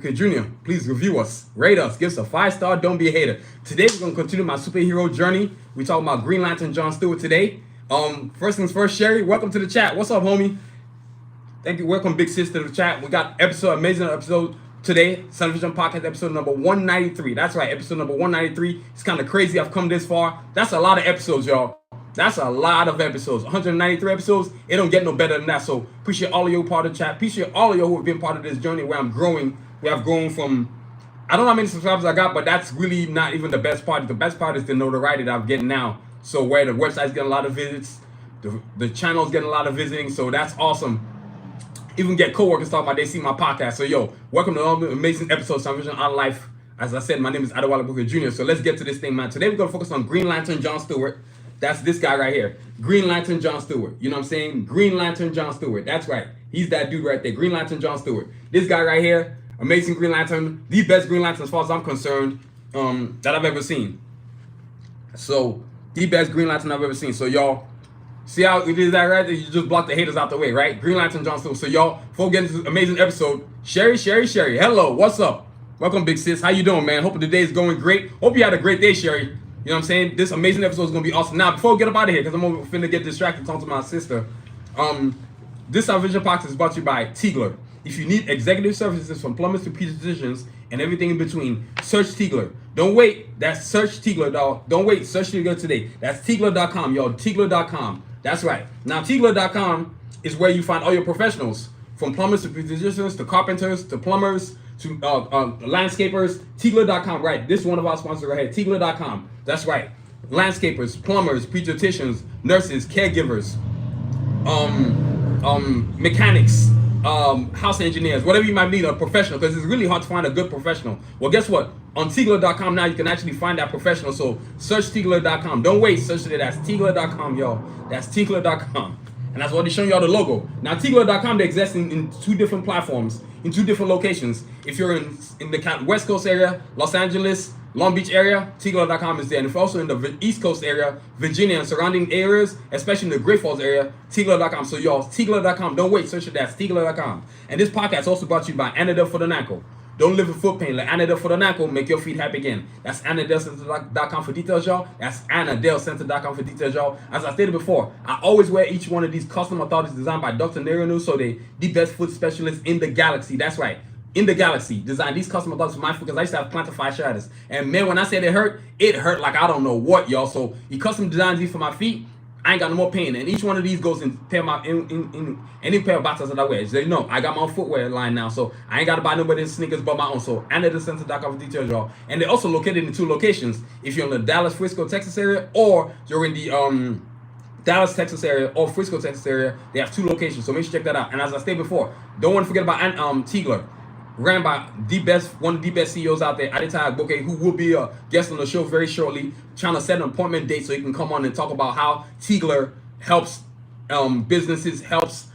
Okay, Junior, please review us, rate us, give us a 5 star, don't be a hater. Today we're gonna continue my superhero journey. We talking about Green Lantern Jon Stewart today. First things first, Sherry, welcome to the chat. What's up, homie? Thank you. Welcome, big sis, to the chat. We got amazing episode today. Sunvision Podcast episode number 193. That's right, episode number 193. It's kind of crazy I've come this far. That's a lot of episodes, y'all. That's a lot of episodes. 193 episodes. It don't get no better than that. So appreciate all of you part of the chat. Appreciate all of you who have been part of this journey where I'm growing. We have grown from, I don't know how many subscribers I got, but that's really not even the best part. The best part is the notoriety that I'm getting now. So where the website's getting a lot of visits, the channel's getting a lot of visiting. So that's awesome. Even get coworkers talking about they see my podcast. So yo, welcome to all the amazing episodes of Vision on Life. As I said, my name is Adewale Booker Jr. So let's get to this thing, man. Today we're gonna focus on Green Lantern Jon Stewart. That's this guy right here. Green Lantern Jon Stewart. You know what I'm saying? Green Lantern Jon Stewart. That's right. He's that dude right there. Green Lantern Jon Stewart. This guy right here, amazing Green Lantern. The best Green Lantern as far as I'm concerned that I've ever seen. So, the best Green Lantern I've ever seen. So y'all, see how it is that right? You just block the haters out the way, right? Green Lantern Jon Stewart. So y'all, before we get into this amazing episode, Sherry. Hello, what's up? Welcome, big sis. How you doing, man? Hope the day is going great. Hope you had a great day, Sherry. You know what I'm saying? This amazing episode is going to be awesome. Now, before we get up out of here, because I'm finna get distracted talking to my sister, this Vision podcast is brought to you by Tiegler. If you need executive services from plumbers to pediatricians and everything in between, search Tiegler. Don't wait. That's search Tiegler, dog. Don't wait. Search Tiegler today. That's Tiegler.com, y'all. Tiegler.com. That's right. Now, Tiegler.com is where you find all your professionals, from plumbers to pediatricians to carpenters to plumbers to landscapers. Tiegler.com, right? This is one of our sponsors right here. Tiegler.com. That's right. Landscapers, plumbers, pediatricians, nurses, caregivers, mechanics, house engineers, whatever you might need, a professional, because it's really hard to find a good professional. Well, guess what? On Tiegler.com now you can actually find that professional. So search Tiegler.com. Don't wait, search it. That's Tiegler.com, y'all. That's Tiegler.com. And that's what they're showing y'all the logo. Now, Tiegler.com, they exist in two different platforms, in two different locations. If you're in the West Coast area, Los Angeles, Long Beach area, Tiegler.com is there. And if also in the East Coast area, Virginia and surrounding areas, especially in the Great Falls area, Tiegler.com. So y'all, Tiegler.com. Don't wait, search it. That's Tiegler.com. And this podcast also brought to you by Antidote for the Nankle. Don't live with foot pain. Let Antidote for the Nankle make your feet happy again. That's AntidoteCenter.com for details, y'all. That's AntidoteCenter.com for details, y'all. As I stated before, I always wear each one of these custom orthotics designed by Dr. Neranu, so they the best foot specialists in the galaxy. That's right. In the galaxy, design these custom orthotics for my foot because I used to have plantar fasciitis. And man, when I said it hurt like I don't know what, y'all. So he custom designed these for my feet. I ain't got no more pain, and each one of these goes in pair in any pair of boxers that I wear. So you know, I got my own footwear line now, so I ain't got to buy nobody's sneakers but my own. So AntidoteCenter.com for details, y'all. And they're also located in two locations. If you're in the Dallas, Frisco, Texas area, or you're in the Dallas, Texas area, or Frisco, Texas area, they have two locations. So make sure you check that out. And as I stated before, don't want to forget about Tiegler. Ran by one of the best CEOs out there, Aditya Bouquet, who will be a guest on the show very shortly, trying to set an appointment date so he can come on and talk about how Tiegler helps businesses, helps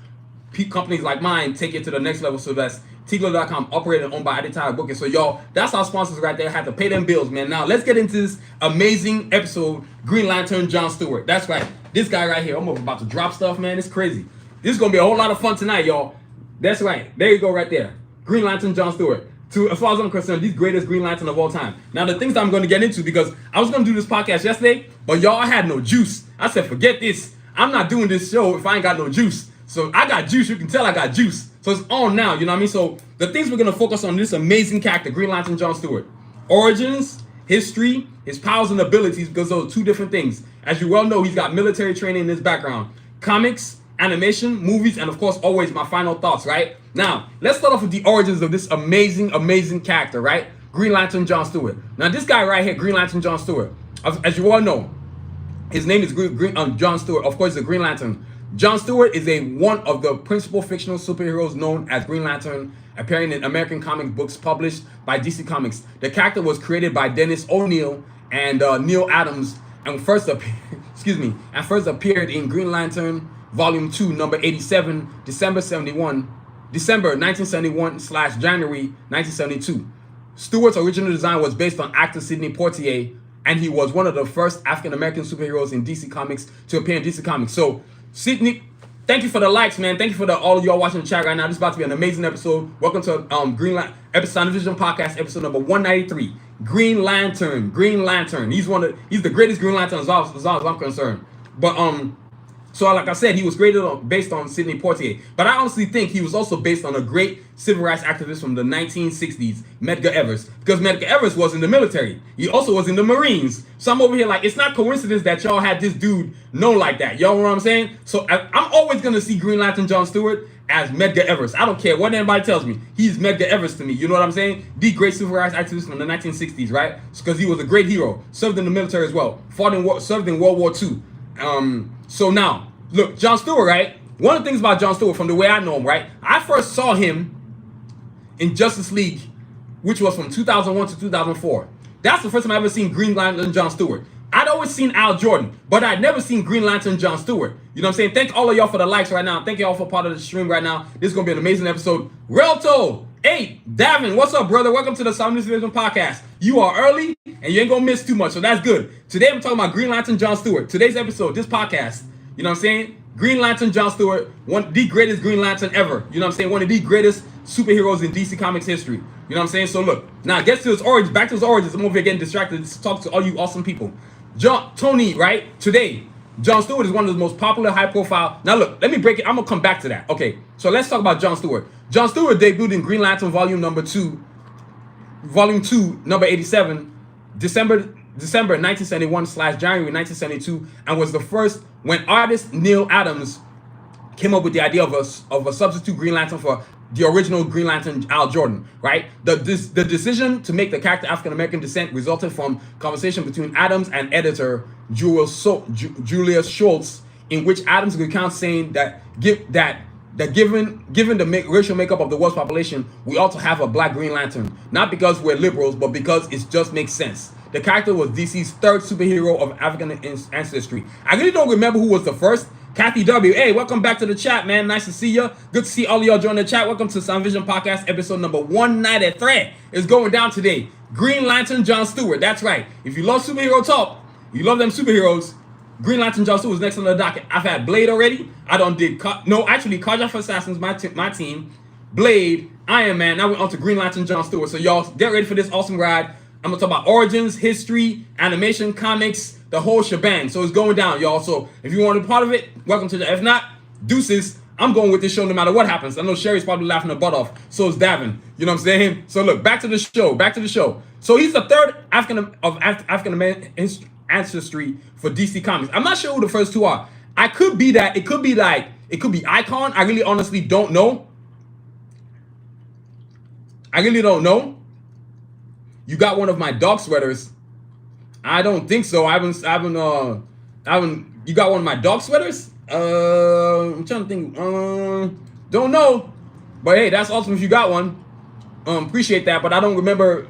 companies like mine take it to the next level. So that's Tiegler.com, operated and owned by Aditya Bouquet. So y'all, that's our sponsors right there. Have to pay them bills, man. Now let's get into this amazing episode, Green Lantern Jon Stewart. That's right. This guy right here, I'm about to drop stuff, man. It's crazy. This is going to be a whole lot of fun tonight, y'all. That's right. There you go right there. Green Lantern Jon Stewart. As far as I'm concerned, the greatest Green Lantern of all time. Now, the things that I'm going to get into, because I was going to do this podcast yesterday, but y'all, I had no juice. I said, forget this. I'm not doing this show if I ain't got no juice. So I got juice. You can tell I got juice. So it's on now. You know what I mean? So the things we're going to focus on this amazing character, Green Lantern Jon Stewart. Origins, history, his powers and abilities, because those are two different things. As you well know, he's got military training in his background. Comics, animation, movies, and of course, always my final thoughts, right? Now, let's start off with the origins of this amazing character, right? Green Lantern Jon Stewart. Now, this guy right here, Green Lantern Jon Stewart, as you all know, his name is Jon Stewart. Of course, the Green Lantern. Jon Stewart is one of the principal fictional superheroes known as Green Lantern, appearing in American comic books published by DC Comics. The character was created by Dennis O'Neil and Neil Adams, and first appeared in Green Lantern Volume 2, number 87, December 1971/January 1972. Stewart's original design was based on actor Sidney Poitier, and he was one of the first African-American superheroes in DC Comics to appear in DC Comics. So Sidney Thank you for the likes, man. Thank you for all of y'all watching the chat right now. This is about to be an amazing episode. Welcome to episode Vision Podcast, episode number 193. Green Lantern. He's the greatest Green Lantern as far as I'm concerned. But so like I said, he was based on Sidney Poitier. But I honestly think he was also based on a great civil rights activist from the 1960s, Medgar Evers. Because Medgar Evers was in the military. He also was in the Marines. So I'm over here like, it's not coincidence that y'all had this dude known like that. Y'all know what I'm saying? So I'm always going to see Green Lantern Jon Stewart as Medgar Evers. I don't care what anybody tells me. He's Medgar Evers to me. You know what I'm saying? The great civil rights activist from the 1960s, right? Because he was a great hero. Served in the military as well. Served in World War II. So now, look, Jon Stewart, right? One of the things about Jon Stewart, from the way I know him, right? I first saw him in Justice League, which was from 2001 to 2004. That's the first time I ever seen Green Lantern Jon Stewart. I'd always seen Al Jordan, but I'd never seen Green Lantern Jon Stewart. You know what I'm saying? Thank all of y'all for the likes right now. Thank y'all for part of the stream right now. This is going to be an amazing episode. Relto, hey, Davin, what's up, brother? Welcome to the Sanusi Vision Podcast. You are early, and you ain't going to miss too much, so that's good. Today, I'm talking about Green Lantern Jon Stewart. Today's episode, this podcast, you know what I'm saying? Green Lantern Jon Stewart, the greatest Green Lantern ever. You know what I'm saying? One of the greatest superheroes in DC Comics history. You know what I'm saying? So look, now back to his origins. I'm over here getting distracted to talk to all you awesome people. Tony, right? Today, Jon Stewart is one of the most popular, high-profile. Now look, let me break it. I'm gonna come back to that. Okay, so let's talk about Jon Stewart. Jon Stewart debuted in Green Lantern Volume 2, number 87, December 1971/January 1972, and was the first when artist Neil Adams came up with the idea of a substitute Green Lantern for the original Green Lantern Al Jordan, right? The decision to make the character African-American descent resulted from conversation between Adams and editor Julius Schultz, in which Adams recounts saying that given the racial makeup of the world's population, we ought to have a black Green Lantern, not because we're liberals, but because it just makes sense. The character was DC's third superhero of African ancestry. I really don't remember who was the first. Kathy W. Hey, welcome back to the chat, man. Nice to see you. Good to see all of y'all join the chat. Welcome to Sun Vision Podcast, episode number 193. It's going down today. Green Lantern Jon Stewart. That's right. If you love superhero talk, you love them superheroes, Green Lantern Jon Stewart is next on the docket. I've had Blade already. Carja for Assassins, my team. Blade, Iron Man. Now we're on to Green Lantern Jon Stewart. So y'all get ready for this awesome ride. I'm going to talk about origins, history, animation, comics, the whole shebang. So it's going down, y'all. So if you want a part of it, welcome to the. If not, deuces. I'm going with this show no matter what happens. I know Sherry's probably laughing her butt off. So is Davin. You know what I'm saying? So look, back to the show. So he's the third African-American ancestry for DC Comics. I'm not sure who the first two are. I could be that. It could be Icon. I really honestly don't know. You got one of my dog sweaters. I don't think so. I haven't. You got one of my dog sweaters? I'm trying to think. Don't know. But hey, that's awesome if you got one. Appreciate that. But I don't remember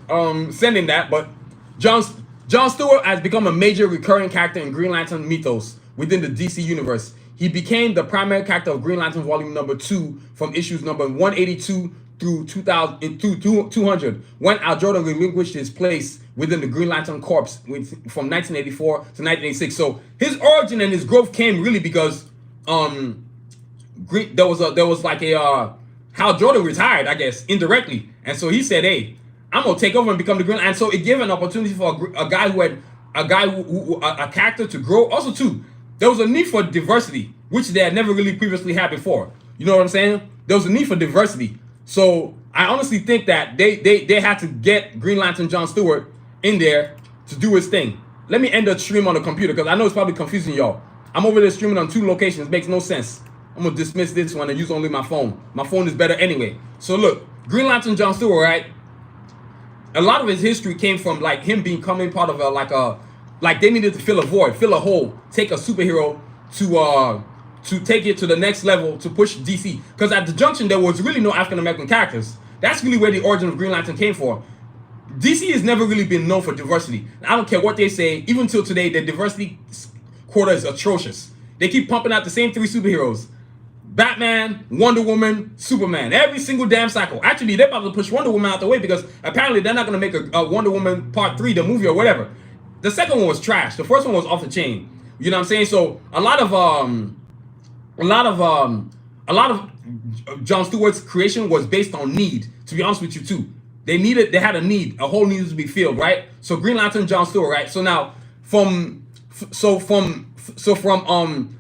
sending that. But Jon Stewart has become a major recurring character in Green Lantern mythos within the DC universe. He became the primary character of Green Lantern Volume number 2 from issues number 182 through 200, when Al Jordan relinquished his place within the Green Lantern Corps from 1984 to 1986. So his origin and his growth came really because Hal Jordan retired, I guess, indirectly, and so he said, "Hey, I'm gonna take over and become the Green." And so it gave an opportunity for a character to grow. Also, too, there was a need for diversity, which they had never really previously had before. You know what I'm saying? There was a need for diversity. So I honestly think that they had to get Green Lantern Jon Stewart in there to do his thing. Let me end the stream on the computer because I know it's probably confusing y'all. I'm over there streaming on 2 locations. It makes no sense. I'm going to dismiss this one and use only my phone. My phone is better anyway. So look, Green Lantern Jon Stewart, right? A lot of his history came from like him becoming part of like they needed to fill a void, fill a hole, take a superhero to take it to the next level, to push DC. Because at the junction, there was really no African-American characters. That's really where the origin of Green Lantern came from. DC has never really been known for diversity. I don't care what they say. Even till today, the diversity quota is atrocious. They keep pumping out the same 3 superheroes. Batman, Wonder Woman, Superman. Every single damn cycle. Actually, they're about to push Wonder Woman out the way because apparently they're not going to make a Wonder Woman Part 3, the movie or whatever. The second one was trash. The first one was off the chain. You know what I'm saying? So a lot of a lot of Jon Stewart's creation was based on need. To be honest with you, too, they had a need, a hole needed to be filled, right? So Green Lantern, Jon Stewart, right? So now from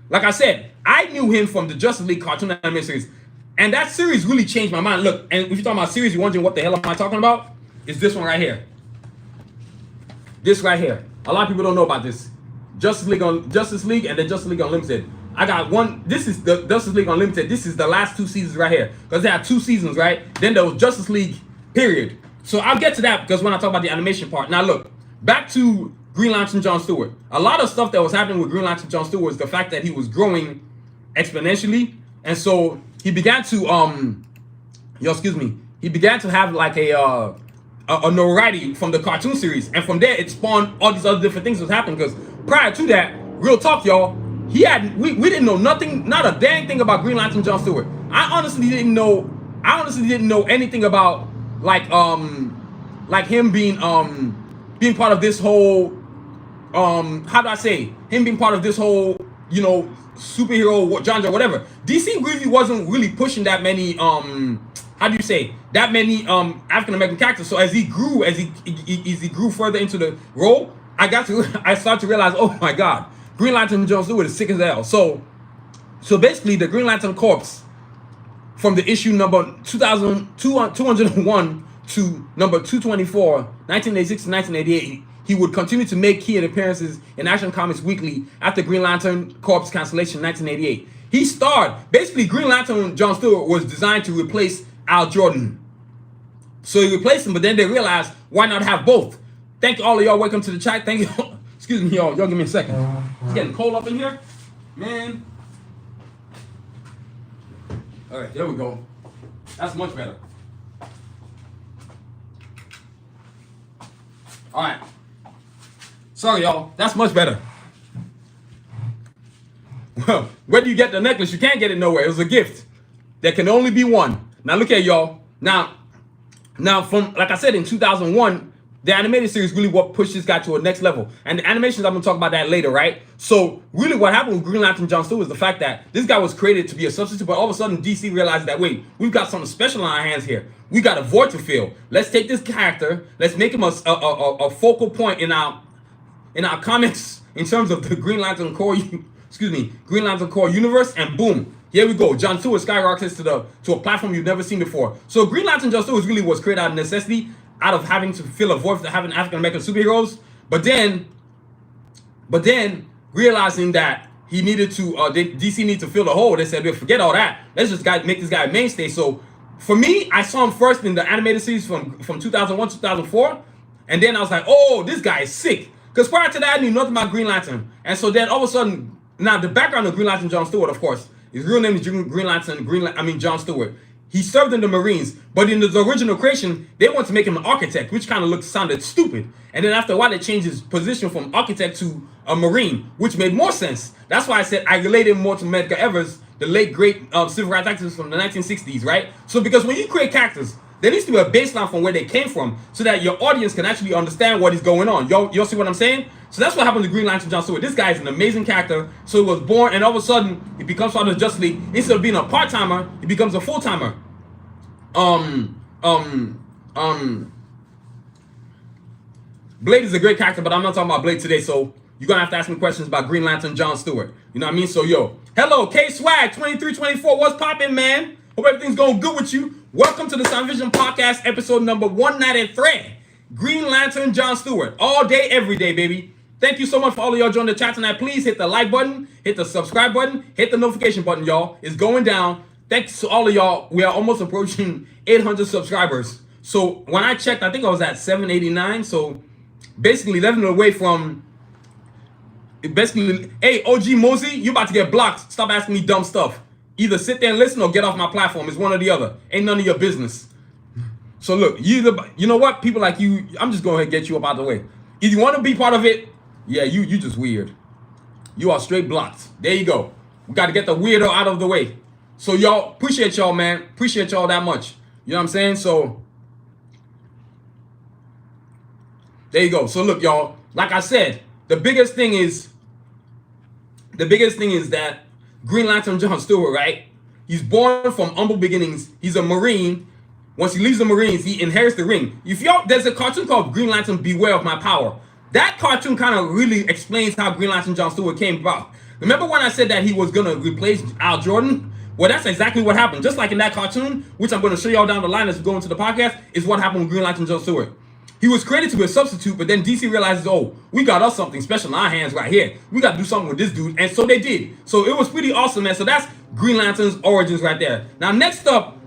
like I said, I knew him from the Justice League cartoon animated series, and that series really changed my mind. Look, and if you're talking about series, you're wondering what the hell am I talking about? It's this one right here. This right here. A lot of people don't know about this. Justice League and then Justice League Unlimited. I got one. This is the Justice League Unlimited. This is the last 2 seasons right here, because they had 2 seasons, right? Then there was Justice League period. So I'll get to that because when I talk about the animation part. Now look, back to Green Lantern Jon Stewart. A lot of stuff that was happening with Green Lantern Jon Stewart was the fact that he was growing exponentially, and so he began to he began to have like a notoriety from the cartoon series, and from there it spawned all these other different things that was happening. Because prior to that, real talk, y'all, we didn't know nothing, not a dang thing about Green Lantern Jon Stewart. I honestly didn't know anything about like him being part of this whole how do I say, him being part of this whole, you know, superhero genre, whatever. DC really wasn't really pushing that many how do you say, that many African American characters. So as he grew further into the role, I started to realize, oh my God, Green Lantern Jon Stewart is sick as hell. So basically, the Green Lantern Corps, from the issue number 201 to number 224, 1986 to 1988, he would continue to make key appearances in Action Comics Weekly after Green Lantern Corps cancellation in 1988. He starred, basically Green Lantern Jon Stewart was designed to replace Al Jordan. So he replaced him, but then they realized, why not have both? Thank you, all of y'all. Welcome to the chat. Thank you. Excuse me, y'all. Y'all give me a second. It's getting cold up in here. Man. All right, there we go. That's much better. All right. Sorry, y'all. That's much better. Well, where do you get the necklace? You can't get it nowhere. It was a gift. There can only be one. Now look at y'all. Now from, like I said, in 2001, the animated series really what pushed this guy to a next level. And the animations, I'm going to talk about that later, right? So really what happened with Green Lantern Jon Stewart was the fact that this guy was created to be a substitute, but all of a sudden DC realized that, wait, we've got something special on our hands here. We got a void to fill. Let's take this character, let's make him a focal point in our comics in terms of the Green Lantern Corps, Green Lantern Corps universe, and boom, here we go. Jon Stewart skyrockets to a platform you've never seen before. So Green Lantern Jon Stewart really was created out of necessity, out of having to fill a void for having African American superheroes. But then realizing that he needed to, DC needed to fill the hole, they said, well, forget all that. Let's just make this guy a mainstay. So for me, I saw him first in the animated series from 2001 to 2004, and then I was like, oh, this guy is sick. Because prior to that, I knew nothing about Green Lantern. And so then all of a sudden, now the background of Green Lantern Jon Stewart, of course, his real name is Jon Stewart. He served in the Marines, but in the original creation, they wanted to make him an architect, which kind of sounded stupid. And then after a while, they changed his position from architect to a Marine, which made more sense. That's why I said I related more to Medgar Evers, the late great civil rights activist from the 1960s, right? So because when you create characters, there needs to be a baseline from where they came from, so that your audience can actually understand what is going on. Y'all see what I'm saying? So that's what happened to Green Lantern Jon Stewart. This guy is an amazing character. So he was born, and all of a sudden, he becomes part of the Justice League. Instead of being a part-timer, he becomes a full-timer. Blade is a great character, but I'm not talking about Blade today, so you're gonna have to ask me questions about Green Lantern Jon Stewart. You know what I mean? So yo, hello, K Swag 2324. What's poppin', man? Hope everything's going good with you. Welcome to the Sound Vision Podcast, episode number 193. Green Lantern Jon Stewart, all day, every day, baby. Thank you so much for all of y'all joining the chat tonight. Please hit the like button, hit the subscribe button, hit the notification button, y'all. It's going down. Thanks to all of y'all. We are almost approaching 800 subscribers. So when I checked, I think I was at 789. So basically 11 away from, hey, OG Mosey, you about to get blocked. Stop asking me dumb stuff. Either sit there and listen or get off my platform. It's one or the other. Ain't none of your business. So look, you know what? People like you, I'm just going to get you up out of the way. If you want to be part of it, yeah, you just weird. You are straight blocked. There you go. We got to get the weirdo out of the way. So y'all, appreciate y'all, man. Appreciate y'all that much. You know what I'm saying? So there you go. So look, y'all, like I said, the biggest thing is that Green Lantern Jon Stewart, right? He's born from humble beginnings. He's a Marine. Once he leaves the Marines, he inherits the ring. If y'all, there's a cartoon called Green Lantern Beware of My Power. That cartoon kind of really explains how Green Lantern Jon Stewart came about. Remember when I said that he was going to replace Al Jordan? Well, that's exactly what happened. Just like in that cartoon, which I'm going to show y'all down the line as we go into the podcast, is what happened with Green Lantern Jon Stewart. He was created to be a substitute, but then DC realizes, oh, we got us something special in our hands right here. We got to do something with this dude. And so they did. So it was pretty awesome, man. So that's Green Lantern's origins right there. Now, next up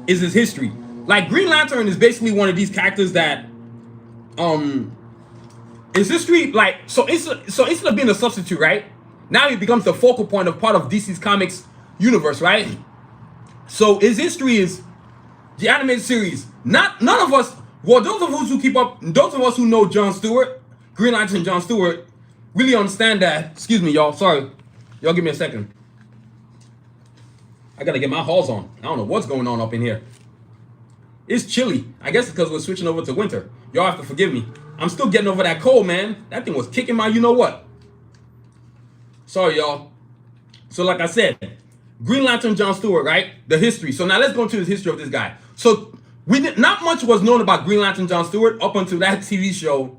is his history. Like, Green Lantern is basically one of these characters that, his history, like, so instead of being a substitute, right? Now he becomes the focal point of part of DC's comics universe, right? So his history is the animated series. None of us, well, those of us who keep up, those of us who know Jon Stewart, Green Lantern Jon Stewart, really understand that. Excuse me, y'all. Sorry. Y'all give me a second. I gotta get my halls on. I don't know what's going on up in here. It's chilly. I guess it's because we're switching over to winter. Y'all have to forgive me. I'm still getting over that cold, man. That thing was kicking my you-know-what. Sorry, y'all. So like I said, Green Lantern Jon Stewart, right? The history. So now let's go into the history of this guy. So not much was known about Green Lantern Jon Stewart up until that TV show,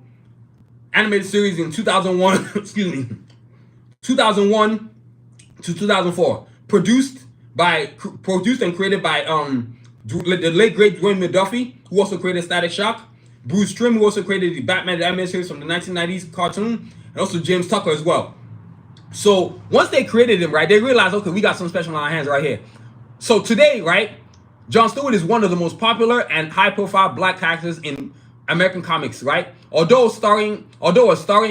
animated series in 2001, excuse me, 2001 to 2004. Produced and created by the late great Dwayne McDuffie, who also created Static Shock. Bruce Timm, who also created the Batman the animated series from the 1990s cartoon, and also James Tucker as well. So once they created him, right, they realized, okay, we got something special on our hands right here. So today, right, Jon Stewart is one of the most popular and high-profile black characters in American comics, right? Although a starring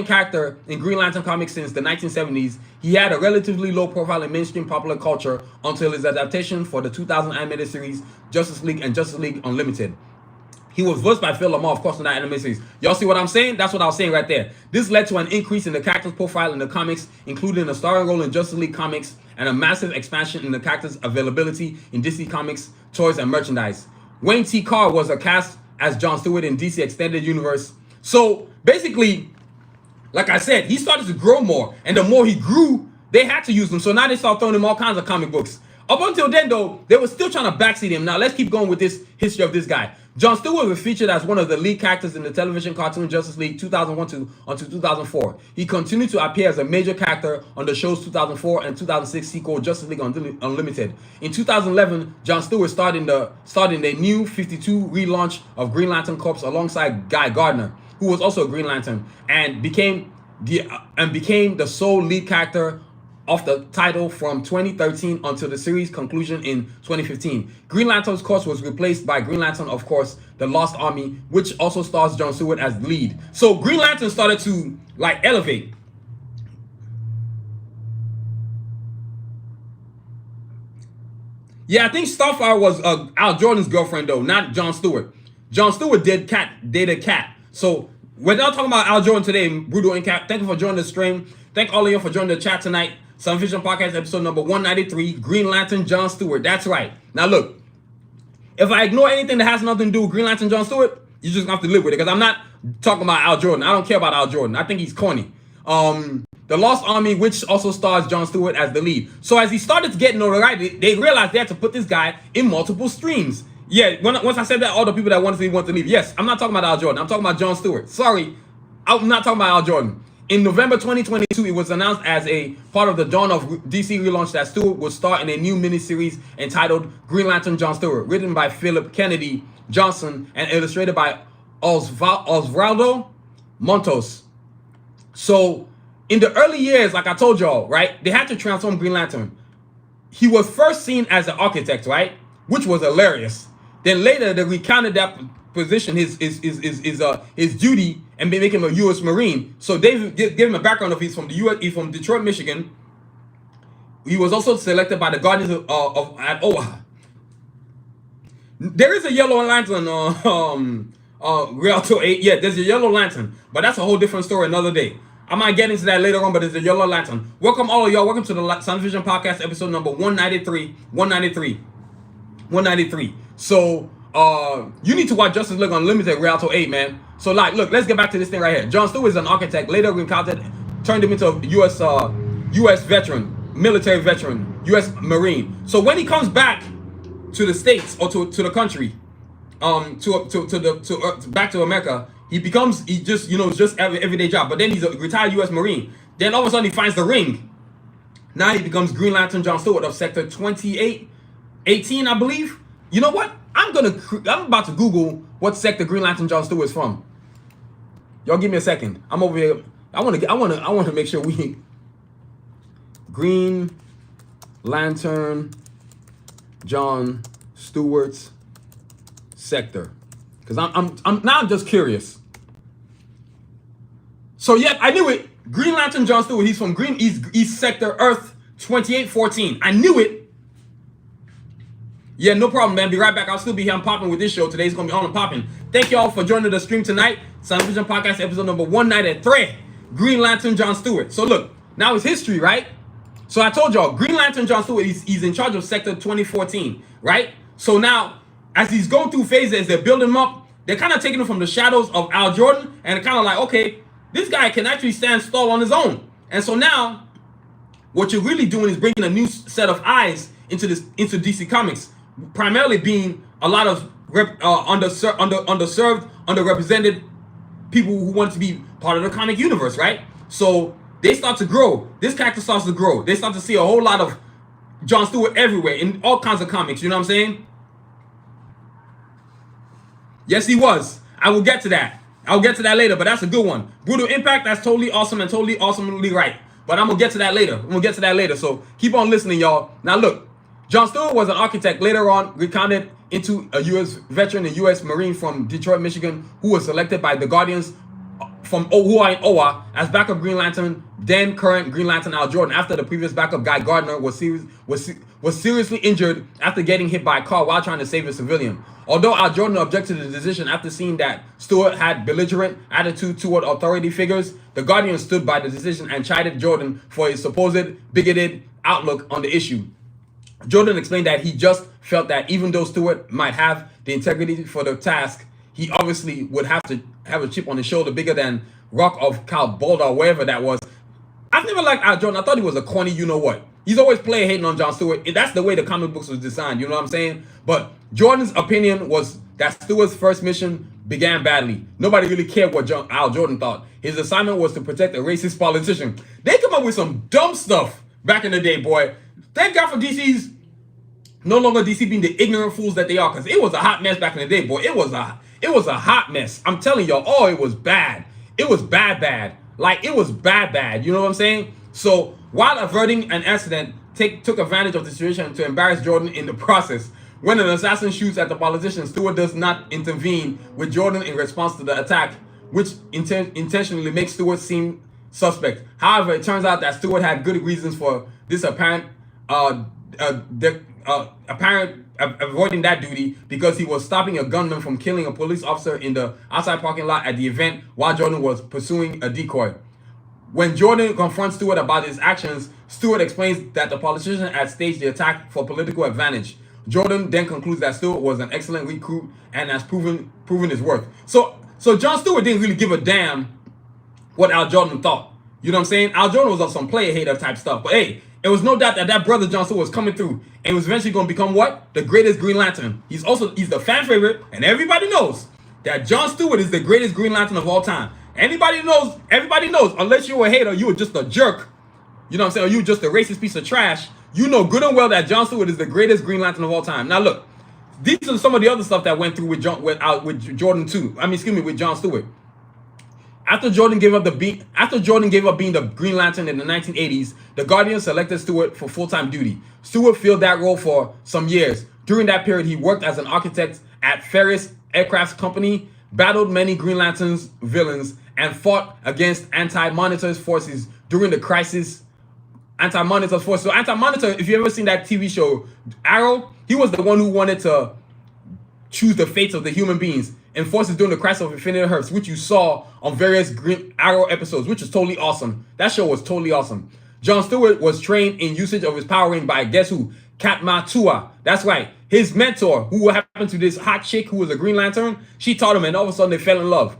character in Green Lantern comics since the 1970s, he had a relatively low profile in mainstream popular culture until his adaptation for the 2000 animated series Justice League and Justice League Unlimited. He was voiced by Phil Lamar, of course, in that animated series. Y'all see what I'm saying? That's what I was saying right there. This led to an increase in the character's profile in the comics, including a starring role in Justice League comics and a massive expansion in the character's availability in DC Comics, toys, and merchandise. Wayne T. Carr was cast as Jon Stewart in DC Extended Universe. So basically, like I said, he started to grow more, and the more he grew, they had to use him. So now they start throwing him all kinds of comic books. Up until then, though, they were still trying to backseat him. Now let's keep going with this history of this guy. Jon Stewart was featured as one of the lead characters in the television cartoon Justice League 2001 until 2004. He continued to appear as a major character on the show's 2004 and 2006 sequel Justice League Unlimited. In 2011, Jon Stewart starred in the new 52 relaunch of Green Lantern Corps alongside Guy Gardner, who was also a Green Lantern, and became the sole lead character of the title from 2013 until the series conclusion in 2015. Green Lantern's course was replaced by Green Lantern, of course, The Lost Army, which also stars Jon Stewart as lead. So Green Lantern started to like elevate. Yeah, I think Starfire was Al Jordan's girlfriend though, not Jon Stewart. Jon Stewart dated Cat. So we're not talking about Al Jordan today, Brutal and Cat. Thank you for joining the stream. Thank all of you for joining the chat tonight. Sun Vision Podcast episode number 193, Green Lantern Jon Stewart. That's right. Now look, if I ignore anything that has nothing to do with Green Lantern Jon Stewart, you're just gonna have to live with it, because I'm not talking about Al Jordan. I don't care about Al Jordan. I think he's corny. The Lost Army, which also stars Jon Stewart as the lead. So as he started to get notoriety, they realized they had to put this guy in multiple streams. Yeah, once I said that, all the people that wanted to leave. Yes, I'm not talking about Al Jordan. I'm talking about Jon Stewart. Sorry, I'm not talking about Al Jordan. In November 2022, it was announced as a part of the Dawn of DC relaunch that Stewart would star in a new miniseries entitled Green Lantern Jon Stewart, written by Philip Kennedy Johnson and illustrated by Osvaldo Montos. So in the early years, like I told y'all, right, they had to transform Green Lantern. He was first seen as an architect, right, which was hilarious. Then later, they recounted that position, his duty, and make him a U.S. Marine. So they give him a background of he's from the U.S. He's from Detroit, Michigan. He was also selected by the Guardians of there is a Yellow Lantern Rialto 8. Yeah, there's a Yellow Lantern, but that's a whole different story another day. I might get into that later on, but there's a Yellow Lantern. Welcome all of y'all. Welcome to the Sun Vision Podcast episode number 193. So you need to watch Justice League Unlimited Rialto 8, man. So like, look, let's get back to this thing right here. Jon Stewart is an architect, later turned him into a U.S. veteran. military veteran, U.S. Marine. So when he comes back to the States or to the country, back to America, he just just everyday job. But then he's a retired U.S. Marine. Then all of a sudden he finds the ring. Now he becomes Green Lantern Jon Stewart of Sector 2818, I believe. You know what? I'm about to Google what sector Green Lantern Jon Stewart is from. Y'all give me a second. I'm over here. I want to make sure we Green Lantern Jon Stewart's sector, because I'm just curious. So yeah, I knew it. Green Lantern Jon Stewart. He's from East Sector Earth 2814. I knew it. Yeah, no problem, man. Be right back. I'll still be here. I'm popping with this show. Today's going to be on and popping. Thank y'all for joining the stream tonight. Sun Vision Podcast episode number 193. Green Lantern Jon Stewart. So look, now it's history, right? So I told y'all, Green Lantern Jon Stewart, he's in charge of Sector 2014, right? So now, as he's going through phases, they're building him up. They're kind of taking him from the shadows of Al Jordan, and they're kind of like, okay, this guy can actually stand tall on his own. And so now, what you're really doing is bringing a new set of eyes into DC Comics. Primarily being a lot of underserved, underrepresented people who want to be part of the comic universe, right? So they start to grow. This character starts to grow. They start to see a whole lot of Jon Stewart everywhere in all kinds of comics. You know what I'm saying? Yes, he was. I will get to that. I'll get to that later, but that's a good one. Brutal Impact, that's totally awesome and totally awesomely right. But I'm going to get to that later. So keep on listening, y'all. Now look. Jon Stewart was an architect, later on recounted into a U.S. veteran, a U.S. Marine from Detroit, Michigan, who was selected by the Guardians from Owa as backup Green Lantern, then current Green Lantern Al Jordan, after the previous backup Guy Gardner was seriously injured after getting hit by a car while trying to save a civilian. Although Al Jordan objected to the decision after seeing that Stewart had belligerent attitude toward authority figures, the Guardians stood by the decision and chided Jordan for his supposed bigoted outlook on the issue. Jordan explained that he just felt that even though Stewart might have the integrity for the task, he obviously would have to have a chip on his shoulder bigger than Rock of Cal Boulder or wherever that was. I've never liked Al Jordan. I thought he was a corny you-know-what. He's always playing hating on Jon Stewart. That's the way the comic books was designed, you know what I'm saying? But Jordan's opinion was that Stewart's first mission began badly. Nobody really cared what Al Jordan thought. His assignment was to protect a racist politician. They come up with some dumb stuff back in the day, boy. Thank God for DC's no longer DC being the ignorant fools that they are, because it was a hot mess back in the day, boy. It was a hot mess. I'm telling y'all, oh, it was bad. It was bad. Like, it was bad. You know what I'm saying? So, while averting an accident, took advantage of the situation to embarrass Jordan in the process. When an assassin shoots at the politician, Stewart does not intervene with Jordan in response to the attack, which intentionally makes Stewart seem suspect. However, it turns out that Stewart had good reasons for this apparent avoiding that duty, because he was stopping a gunman from killing a police officer in the outside parking lot at the event while Jordan was pursuing a decoy. When Jordan confronts Stewart about his actions, Stewart explains that the politician had staged the attack for political advantage. Jordan then concludes that Stewart was an excellent recruit and has proven his worth. So Jon Stewart didn't really give a damn what Al Jordan thought. You know what I'm saying? Al Jordan was on some player hater type stuff. But hey, it was no doubt that brother Jon Stewart was coming through and was eventually going to become what? The greatest Green Lantern. He's the fan favorite, and everybody knows that Jon Stewart is the greatest Green Lantern of all time. Everybody knows, unless you're a hater, you were just a jerk. You know what I'm saying? Or you just a racist piece of trash. You know good and well that Jon Stewart is the greatest Green Lantern of all time. Now look, these are some of the other stuff that went through with Jordan too. With Jon Stewart. After Jordan gave up being the Green Lantern in the 1980s, the Guardians selected Stewart for full-time duty. Stewart filled that role for some years. During that period, he worked as an architect at Ferris Aircraft Company, battled many Green Lantern's villains, and fought against Anti-Monitor's forces during the crisis. Anti-Monitor's forces. So Anti-Monitor, if you've ever seen that TV show, Arrow, he was the one who wanted to choose the fates of the human beings and forces during the crisis of Infinite Earths, which you saw on various Green Arrow episodes, which is totally awesome. That show was totally awesome. Jon Stewart was trained in usage of his power ring by, guess who? Katma Tua. That's right. His mentor, who happened to this hot chick who was a Green Lantern, she taught him, and all of a sudden they fell in love.